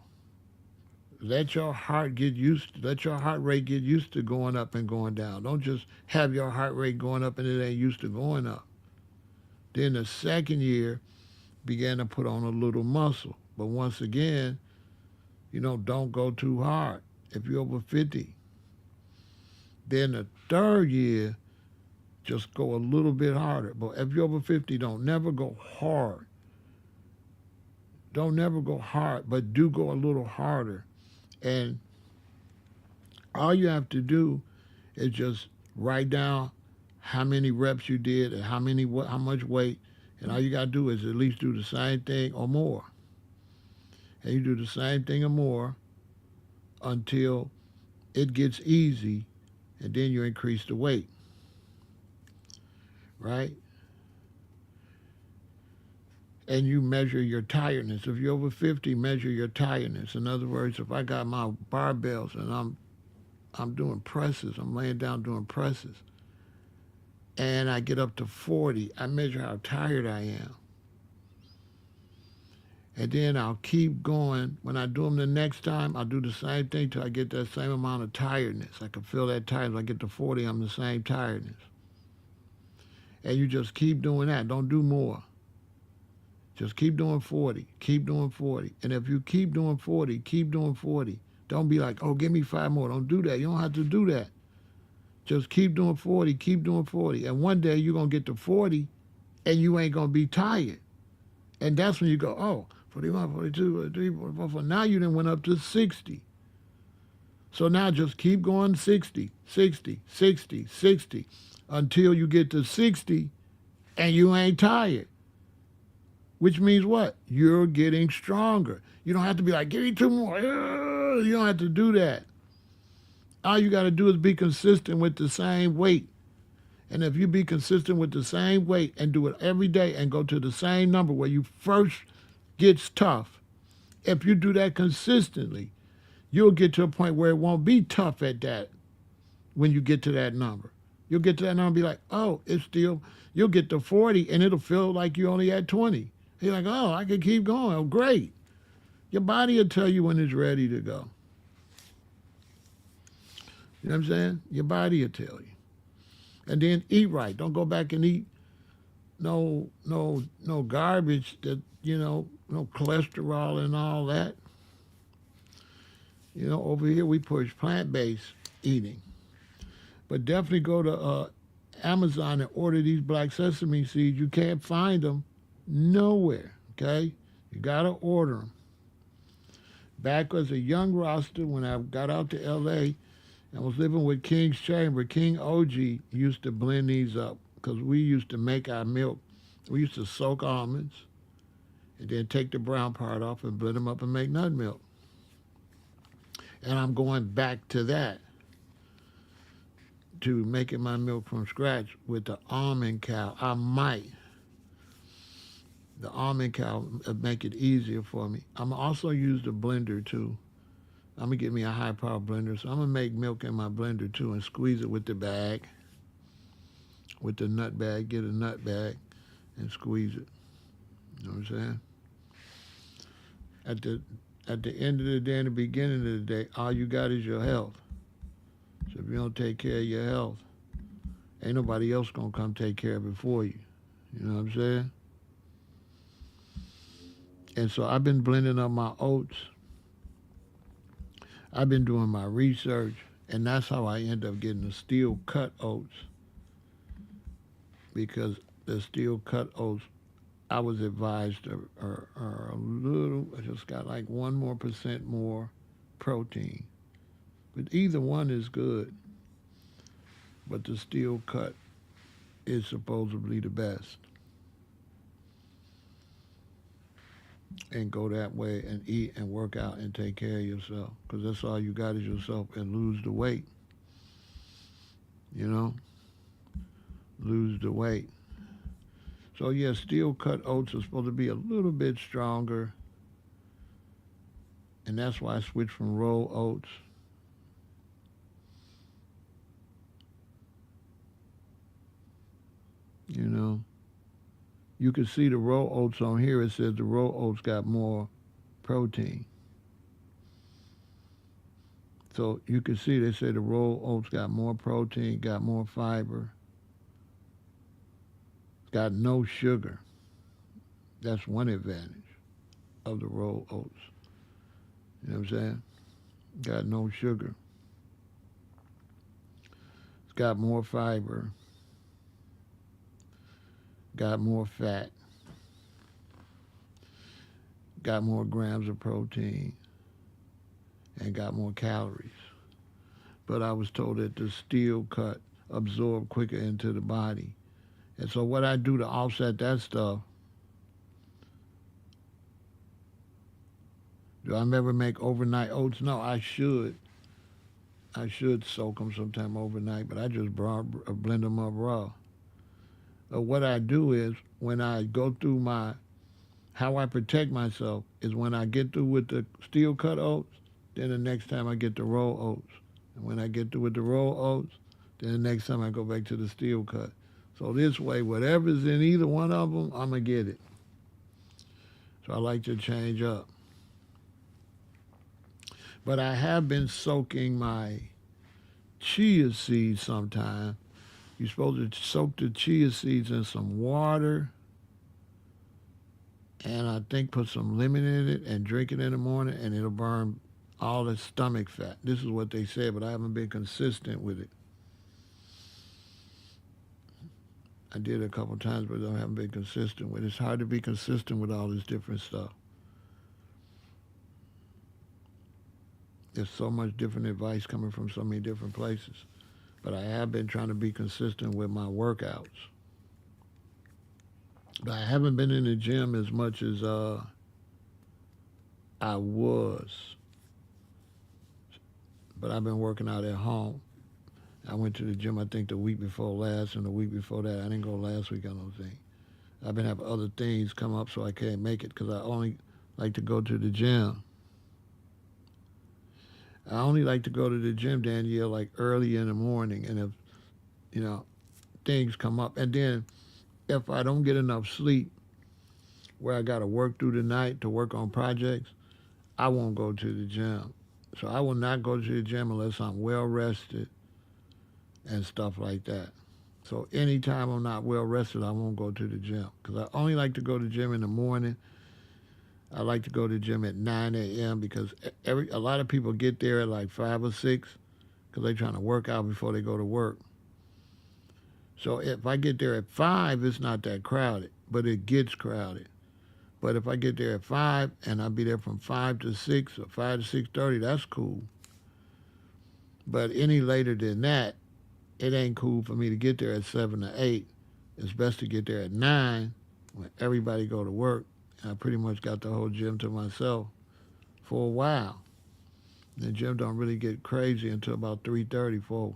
Let your heart rate get used to going up and going down. Don't just have your heart rate going up and it ain't used to going up. Then the second year, began to put on a little muscle. But once again, don't go too hard if you're over 50. Then the third year, just go a little bit harder. But if you're over 50, don't never go hard. Don't never go hard, but do go a little harder. And all you have to do is just write down how many reps you did and how much weight, and all you got to do is at least do the same thing or more. And you do the same thing or more until it gets easy, and then you increase the weight. Right? And you measure your tiredness. If you're over 50, measure your tiredness. In other words, if I got my barbells and I'm doing presses, I'm laying down doing presses, and I get up to 40, I measure how tired I am. And then I'll keep going. When I do them the next time, I'll do the same thing till I get that same amount of tiredness. I can feel that tiredness. When I get to 40, I'm the same tiredness. And you just keep doing that. Don't do more. Just keep doing 40. Keep doing 40. And if you keep doing 40, keep doing 40. Don't be like, oh, give me 5 more. Don't do that. You don't have to do that. Just keep doing 40, keep doing 40. And one day you're going to get to 40 and you ain't going to be tired. And that's when you go, oh, 41, 42, 43, 44, 45. Now you done went up to 60. So now just keep going 60, 60, 60, 60 until you get to 60 and you ain't tired. Which means what? You're getting stronger. You don't have to be like, give me 2 more. You don't have to do that. All you got to do is be consistent with the same weight. And if you be consistent with the same weight and do it every day and go to the same number where you first gets tough, if you do that consistently, you'll get to a point where it won't be tough at that when you get to that number. You'll get to that number and be like, oh, you'll get to 40 and it'll feel like you're only at 20. You're like, oh, I can keep going. Oh, great. Your body will tell you when it's ready to go. You know what I'm saying? Your body will tell you. And then eat right. Don't go back and eat no garbage that, no cholesterol and all that. Over here we push plant-based eating. But definitely go to Amazon and order these black sesame seeds. You can't find them nowhere, okay? You got to order them. Back as a young roster, when I got out to LA and was living with King's Chamber, King OG used to blend these up because we used to make our milk. We used to soak almonds and then take the brown part off and blend them up and make nut milk. And I'm going back to that, to making my milk from scratch with the almond cow. I might. The almond cow make it easier for me. I'm also use the blender too. I'm gonna get me a high power blender, so I'm gonna make milk in my blender too and squeeze it with the bag, with the nut bag. Get a nut bag and squeeze it. You know what I'm saying? At the at the end of the day and the beginning of the day, all you got is your health. So if you don't take care of your health, ain't nobody else gonna come take care of it for you. You know what I'm saying? And so I've been blending up my oats. I've been doing my research, and that's how I end up getting the steel cut oats. Because the steel cut oats, I was advised are a little, I just got like 1% more protein. But either one is good. But the steel cut is supposedly the best. And go that way and eat and work out and take care of yourself. Because that's all you got is yourself, and lose the weight. You know? Lose the weight. So yeah, steel cut oats are supposed to be a little bit stronger. And that's why I switched from roll oats. You know? You can see the roll oats on here. It says the roll oats got more protein. So you can see they say the roll oats got more protein, got more fiber, it's got no sugar. That's one advantage of the roll oats. You know what I'm saying? Got no sugar. It's got more fiber, got more fat, got more grams of protein, and got more calories. But I was told that the steel cut absorb quicker into the body. And so what I do to offset that stuff, do I ever make overnight oats? No, I should. I should soak them sometime overnight, but I just blend them up raw. But what I do is when I go through how I protect myself is when I get through with the steel cut oats, then the next time I get the roll oats. And when I get through with the roll oats, then the next time I go back to the steel cut. So this way, whatever's in either one of them, I'm going to get it. So I like to change up. But I have been soaking my chia seeds sometime. You're supposed to soak the chia seeds in some water and I think put some lemon in it and drink it in the morning, and it'll burn all the stomach fat. This is what they said, but I haven't been consistent with it. I did it a couple times, but I haven't been consistent with it. It's hard to be consistent with all this different stuff. There's so much different advice coming from so many different places. But I have been trying to be consistent with my workouts. But I haven't been in the gym as much as I was. But I've been working out at home. I went to the gym, I think, the week before last, and the week before that. I didn't go last week, I don't think. I've been having other things come up, so I can't make it because I only like to go to the gym. I only like to go to the gym, Danielle, like early in the morning. And if, things come up. And then if I don't get enough sleep where I got to work through the night to work on projects, I won't go to the gym. So I will not go to the gym unless I'm well rested and stuff like that. So anytime I'm not well rested, I won't go to the gym. Because I only like to go to the gym in the morning. I like to go to the gym at 9 a.m. because a lot of people get there at like 5 or 6 because they're trying to work out before they go to work. So if I get there at 5, it's not that crowded, but it gets crowded. But if I get there at 5 and I'll be there from 5 to 6 or 5 to 6:30, that's cool. But any later than that, it ain't cool for me to get there at 7 or 8. It's best to get there at 9 when everybody go to work. And I pretty much got the whole gym to myself for a while. The gym don't really get crazy until about 3:30, 4.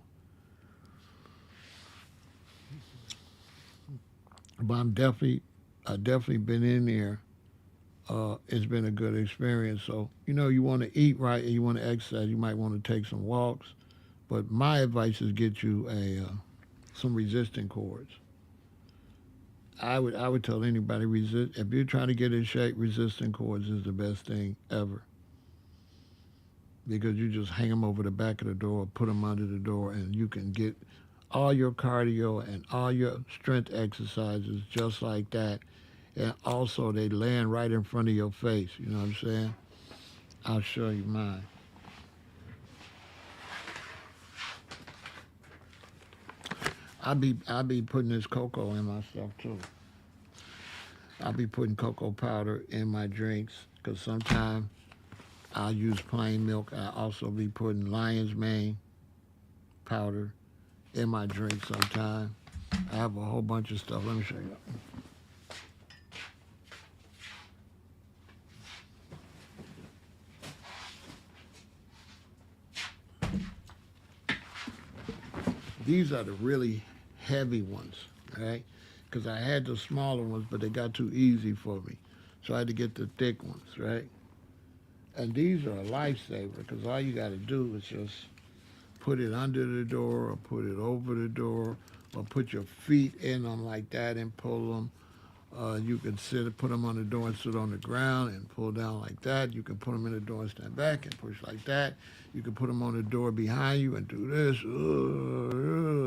But I definitely been in there. It's been a good experience. So, you want to eat right and you want to exercise. You might want to take some walks. But my advice is get you some resistant cords. I would tell anybody if you're trying to get in shape, resistant cords is the best thing ever because you just hang them over the back of the door, put them under the door, and you can get all your cardio and all your strength exercises just like that. And also, they land right in front of your face. You know what I'm saying? I'll show you mine. I be putting this cocoa in my stuff too. I'll be putting cocoa powder in my drinks because sometimes I'll use plain milk. I also be putting lion's mane powder in my drink sometimes. I have a whole bunch of stuff. Let me show you. These are the really heavy ones, right? Because I had the smaller ones, but they got too easy for me. So I had to get the thick ones, right? And these are a lifesaver because all you got to do is just put it under the door or put it over the door or put your feet in them like that and pull them. You can put them on the door and sit on the ground and pull down like that. You can put them in the door and stand back and push like that. You can put them on the door behind you and do this,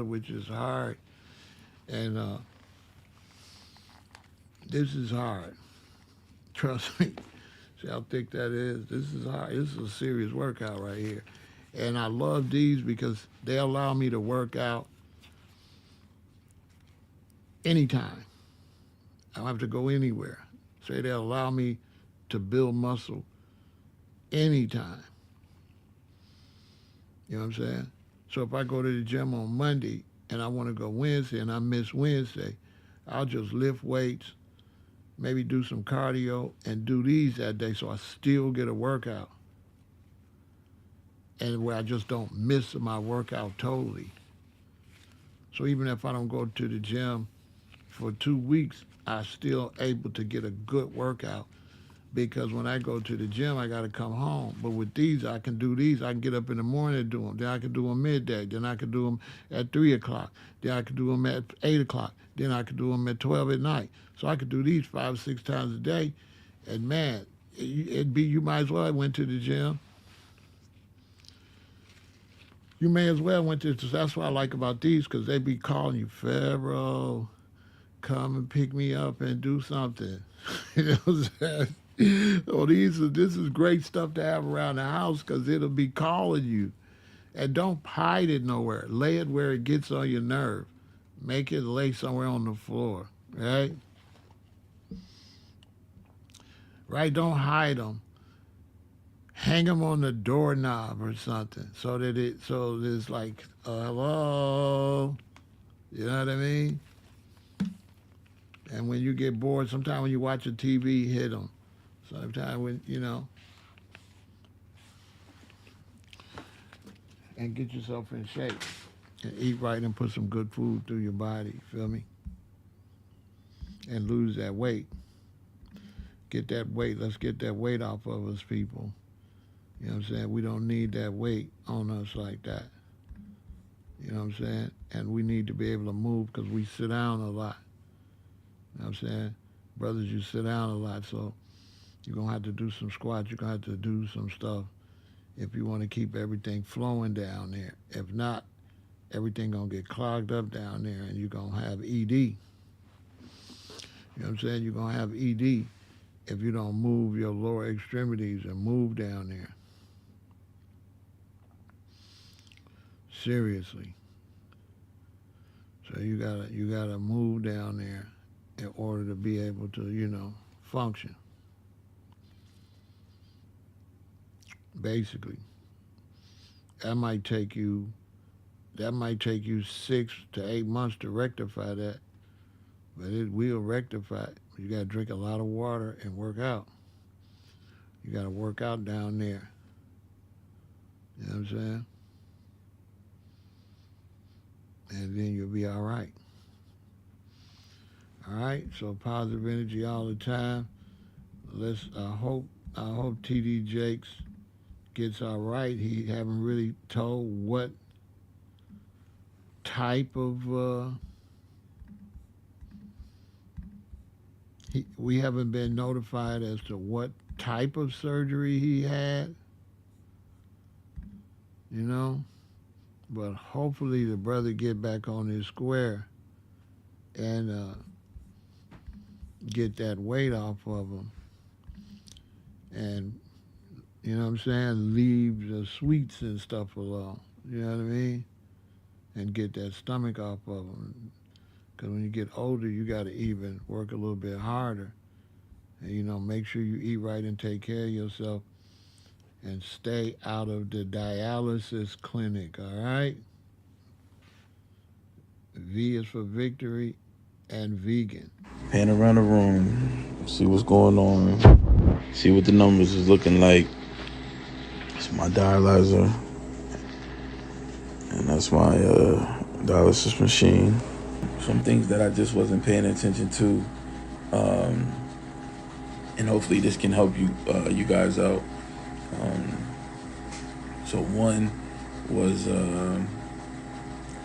which is hard. And this is hard. Trust me. See how thick that is? This is hard. This is a serious workout right here. And I love these because they allow me to work out anytime. I don't have to go anywhere. So they allow me to build muscle anytime. You know what I'm saying? So if I go to the gym on Monday and I want to go Wednesday and I miss Wednesday, I'll just lift weights, maybe do some cardio, and do these that day so I still get a workout. And where I just don't miss my workout totally. So even if I don't go to the gym for 2 weeks, I'm still able to get a good workout because when I go to the gym, I got to come home. But with these, I can do these. I can get up in the morning and do them. Then I can do them midday. Then I can do them at 3 o'clock. Then I can do them at 8 o'clock. Then I can do them at 12 at night. So I could do these 5 or 6 times a day. And man, you might as well have went to the gym. You may as well went to, that's what I like about these because they be calling you, Pharaoh, come and pick me up and do something. You know what I'm saying? Oh, this is great stuff to have around the house because it'll be calling you. And don't hide it nowhere. Lay it where it gets on your nerve. Make it lay somewhere on the floor, right? Right? Don't hide them. Hang them on the doorknob or something so there's like, hello, you know what I mean? And when you get bored, sometimes when you watch a TV, hit them. Sometimes when, and get yourself in shape and eat right and put some good food through your body, feel me? And lose that weight. Get that weight. Let's get that weight off of us, people. You know what I'm saying? We don't need that weight on us like that. You know what I'm saying? And we need to be able to move because we sit down a lot. You know what I'm saying? Brothers, you sit down a lot, so you're going to have to do some squats. You're going to have to do some stuff if you want to keep everything flowing down there. If not, everything going to get clogged up down there and you're going to have ED. You know what I'm saying? You're going to have ED if you don't move your lower extremities and move down there. Seriously. So you gotta move down there in order to be able to, function. basically. That might take you that might take you 6 to 8 months to rectify that, but it will rectify it. You got to drink a lot of water and work out. You got to work out down there. You know what I'm saying? And then you'll be all right. All right. So positive energy all the time. Let's. I hope TD Jakes gets all right. He haven't really told what type of. We haven't been notified as to what type of surgery he had. You know, but hopefully the brother get back on his square and get that weight off of him, and you know what I'm saying, leave the sweets and stuff alone. You know what I mean? And get that stomach off of him. Because when you get older, you got to even work a little bit harder. And, you know, make sure you eat right and take care of yourself and stay out of the dialysis clinic, all right? V is for victory and vegan. Pan around the room, see what's going on, see what the numbers is looking like. It's my dialyzer, and that's my dialysis machine. Some things that I just wasn't paying attention to, and hopefully this can help you guys out. So one was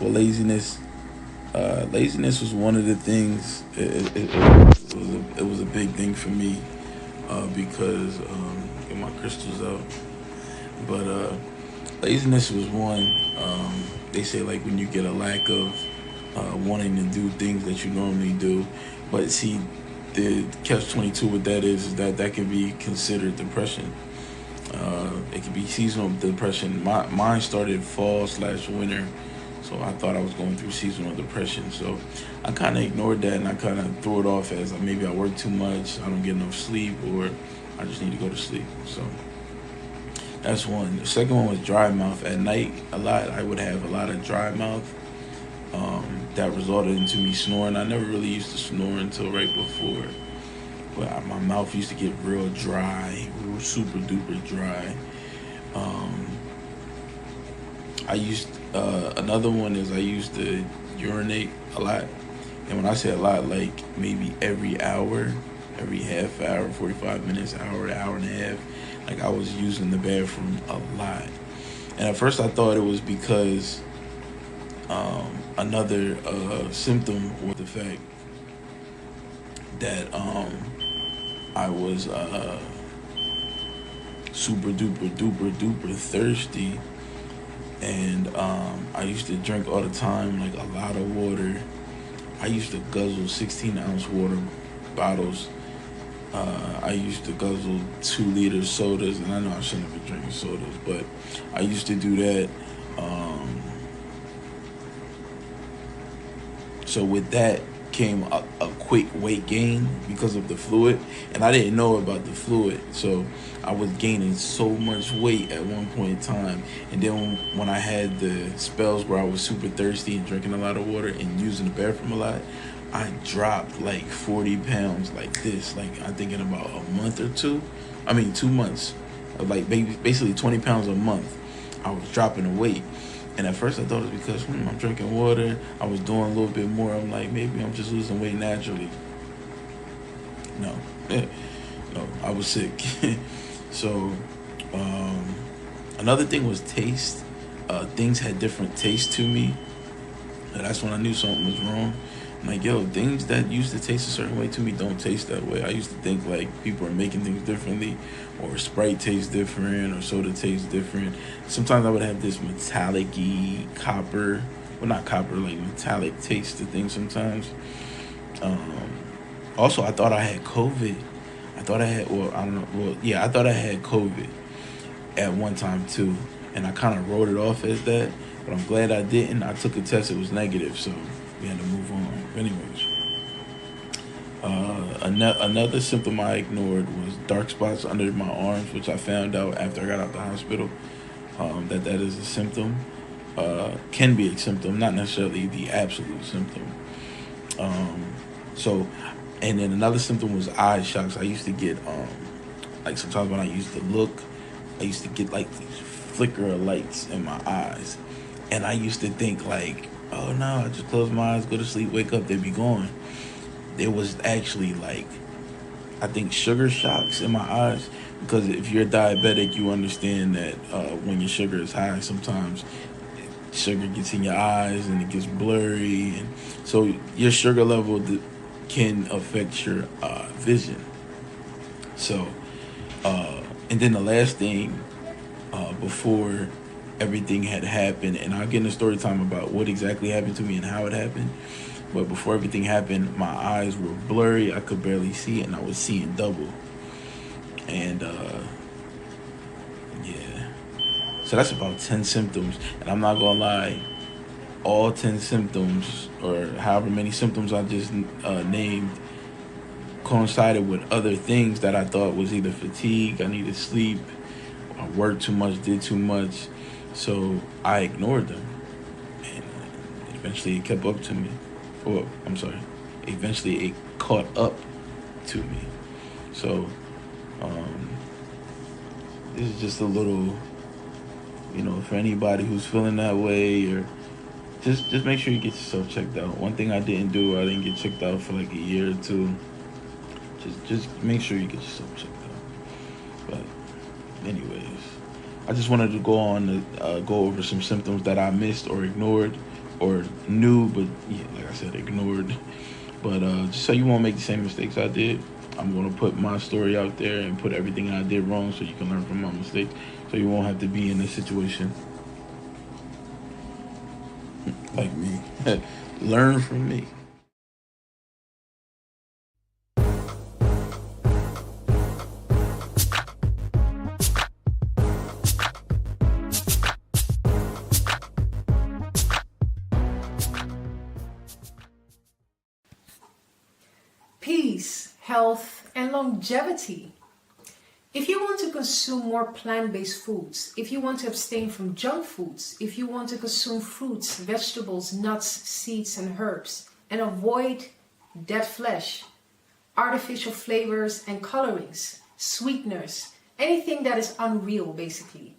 laziness. Laziness was one of the things. It was a big thing for me because get my crystals out. But laziness was one. They say like when you get a lack of wanting to do things that you normally do, but see, the catch-22 with that is that can be considered depression. It can be seasonal depression. Mine started fall/winter. So I thought I was going through seasonal depression. So I kind of ignored that and I kind of threw it off as maybe I work too much, I don't get enough sleep, or I just need to go to sleep. So that's one. The second one was dry mouth. At night, I would have a lot of dry mouth. That resulted into me snoring. I never really used to snore until right before. But my mouth used to get real dry, real super duper dry. Another one is I used to urinate a lot. And when I say a lot, like maybe every hour, every half hour, 45 minutes, hour and a half. Like I was using the bathroom a lot. And at first I thought it was because another symptom was the fact that I was super duper thirsty. And I used to drink all the time, like a lot of water. I used to guzzle 16-ounce water bottles. I used to guzzle 2-liter sodas, and I know I shouldn't have been drinking sodas, but I used to do that. So with that came a quick weight gain because of the fluid, and I didn't know about the fluid, so I was gaining so much weight at one point in time. And then when I had the spells where I was super thirsty and drinking a lot of water and using the bathroom a lot, I dropped like 40 pounds like this. Like I think in about a month or 2 months, like basically 20 pounds a month, I was dropping the weight. And at first I thought it was because I'm drinking water, I was doing a little bit more. I'm like, maybe I'm just losing weight naturally. No, no, I was sick. So another thing was taste. Things had different taste to me. And that's when I knew something was wrong. I'm like, yo, things that used to taste a certain way to me don't taste that way. I used to think like people are making things differently, or Sprite tastes different, or soda tastes different. Sometimes I would have this metallic-y copper, well not copper, like metallic taste to things sometimes. Also, I thought I had COVID. I thought I had COVID at one time too. And I kind of wrote it off as that, but I'm glad I didn't. I took a test, it was negative, so we had to move on. Anyways, Another symptom I ignored was dark spots under my arms, which I found out after I got out the hospital, that is a symptom. Can be a symptom, not necessarily the absolute symptom. So, and then another symptom was eye shocks. I used to get, like sometimes when I used to look, I used to get like these flicker of lights in my eyes. And I used to think like, oh no, I just close my eyes, go to sleep, wake up, they'd be gone. There was actually like, I think sugar shocks in my eyes, because if you're diabetic, you understand that when your sugar is high, sometimes sugar gets in your eyes and it gets blurry, and so your sugar level can affect your vision. So, and then the last thing before everything had happened, and I'll get in a story time about what exactly happened to me and how it happened. But before everything happened, my eyes were blurry. I could barely see, and I was seeing double. And yeah, so that's about 10 symptoms. And I'm not gonna lie, all 10 symptoms, or however many symptoms I just named, coincided with other things that I thought was either fatigue, I needed sleep, I worked too much, did too much. So I ignored them, and eventually it kept up to me. Or I'm sorry, eventually it caught up to me. So this is just a little, for anybody who's feeling that way, or just make sure you get yourself checked out. One thing I didn't do, I didn't get checked out for like a year or two. Just make sure you get yourself checked out. But anyways, I just wanted to go on to go over some symptoms that I missed or ignored or knew, but yeah, like I said, ignored. But just so you won't make the same mistakes I did, I'm going to put my story out there and put everything I did wrong so you can learn from my mistakes, so you won't have to be in this situation like me. Learn from me. Peace, health, and longevity. If you want to consume more plant-based foods, if you want to abstain from junk foods, if you want to consume fruits, vegetables, nuts, seeds, and herbs, and avoid dead flesh, artificial flavors and colorings, sweeteners, anything that is unreal basically,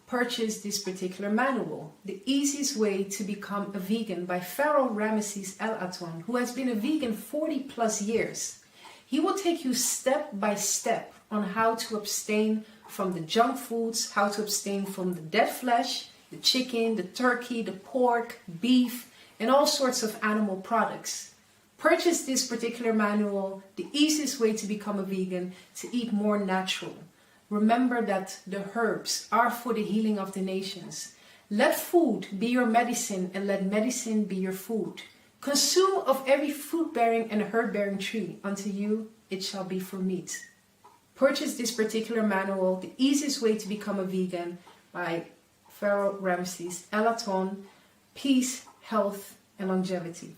purchase this particular manual, The Easiest Way to Become a Vegan by Pharaoh Ramesses El Aton, who has been a vegan 40 plus years. He will take you step by step on how to abstain from the junk foods, how to abstain from the dead flesh, the chicken, the turkey, the pork, beef, and all sorts of animal products. Purchase this particular manual, The Easiest Way to Become a Vegan, to eat more natural. Remember that the herbs are for the healing of the nations. Let food be your medicine, and let medicine be your food. Consume of every fruit-bearing and herb-bearing tree. Unto you it shall be for meat. Purchase this particular manual, The Easiest Way to Become a Vegan, by Pharaoh Ramesses El Aton. Peace, health, and longevity.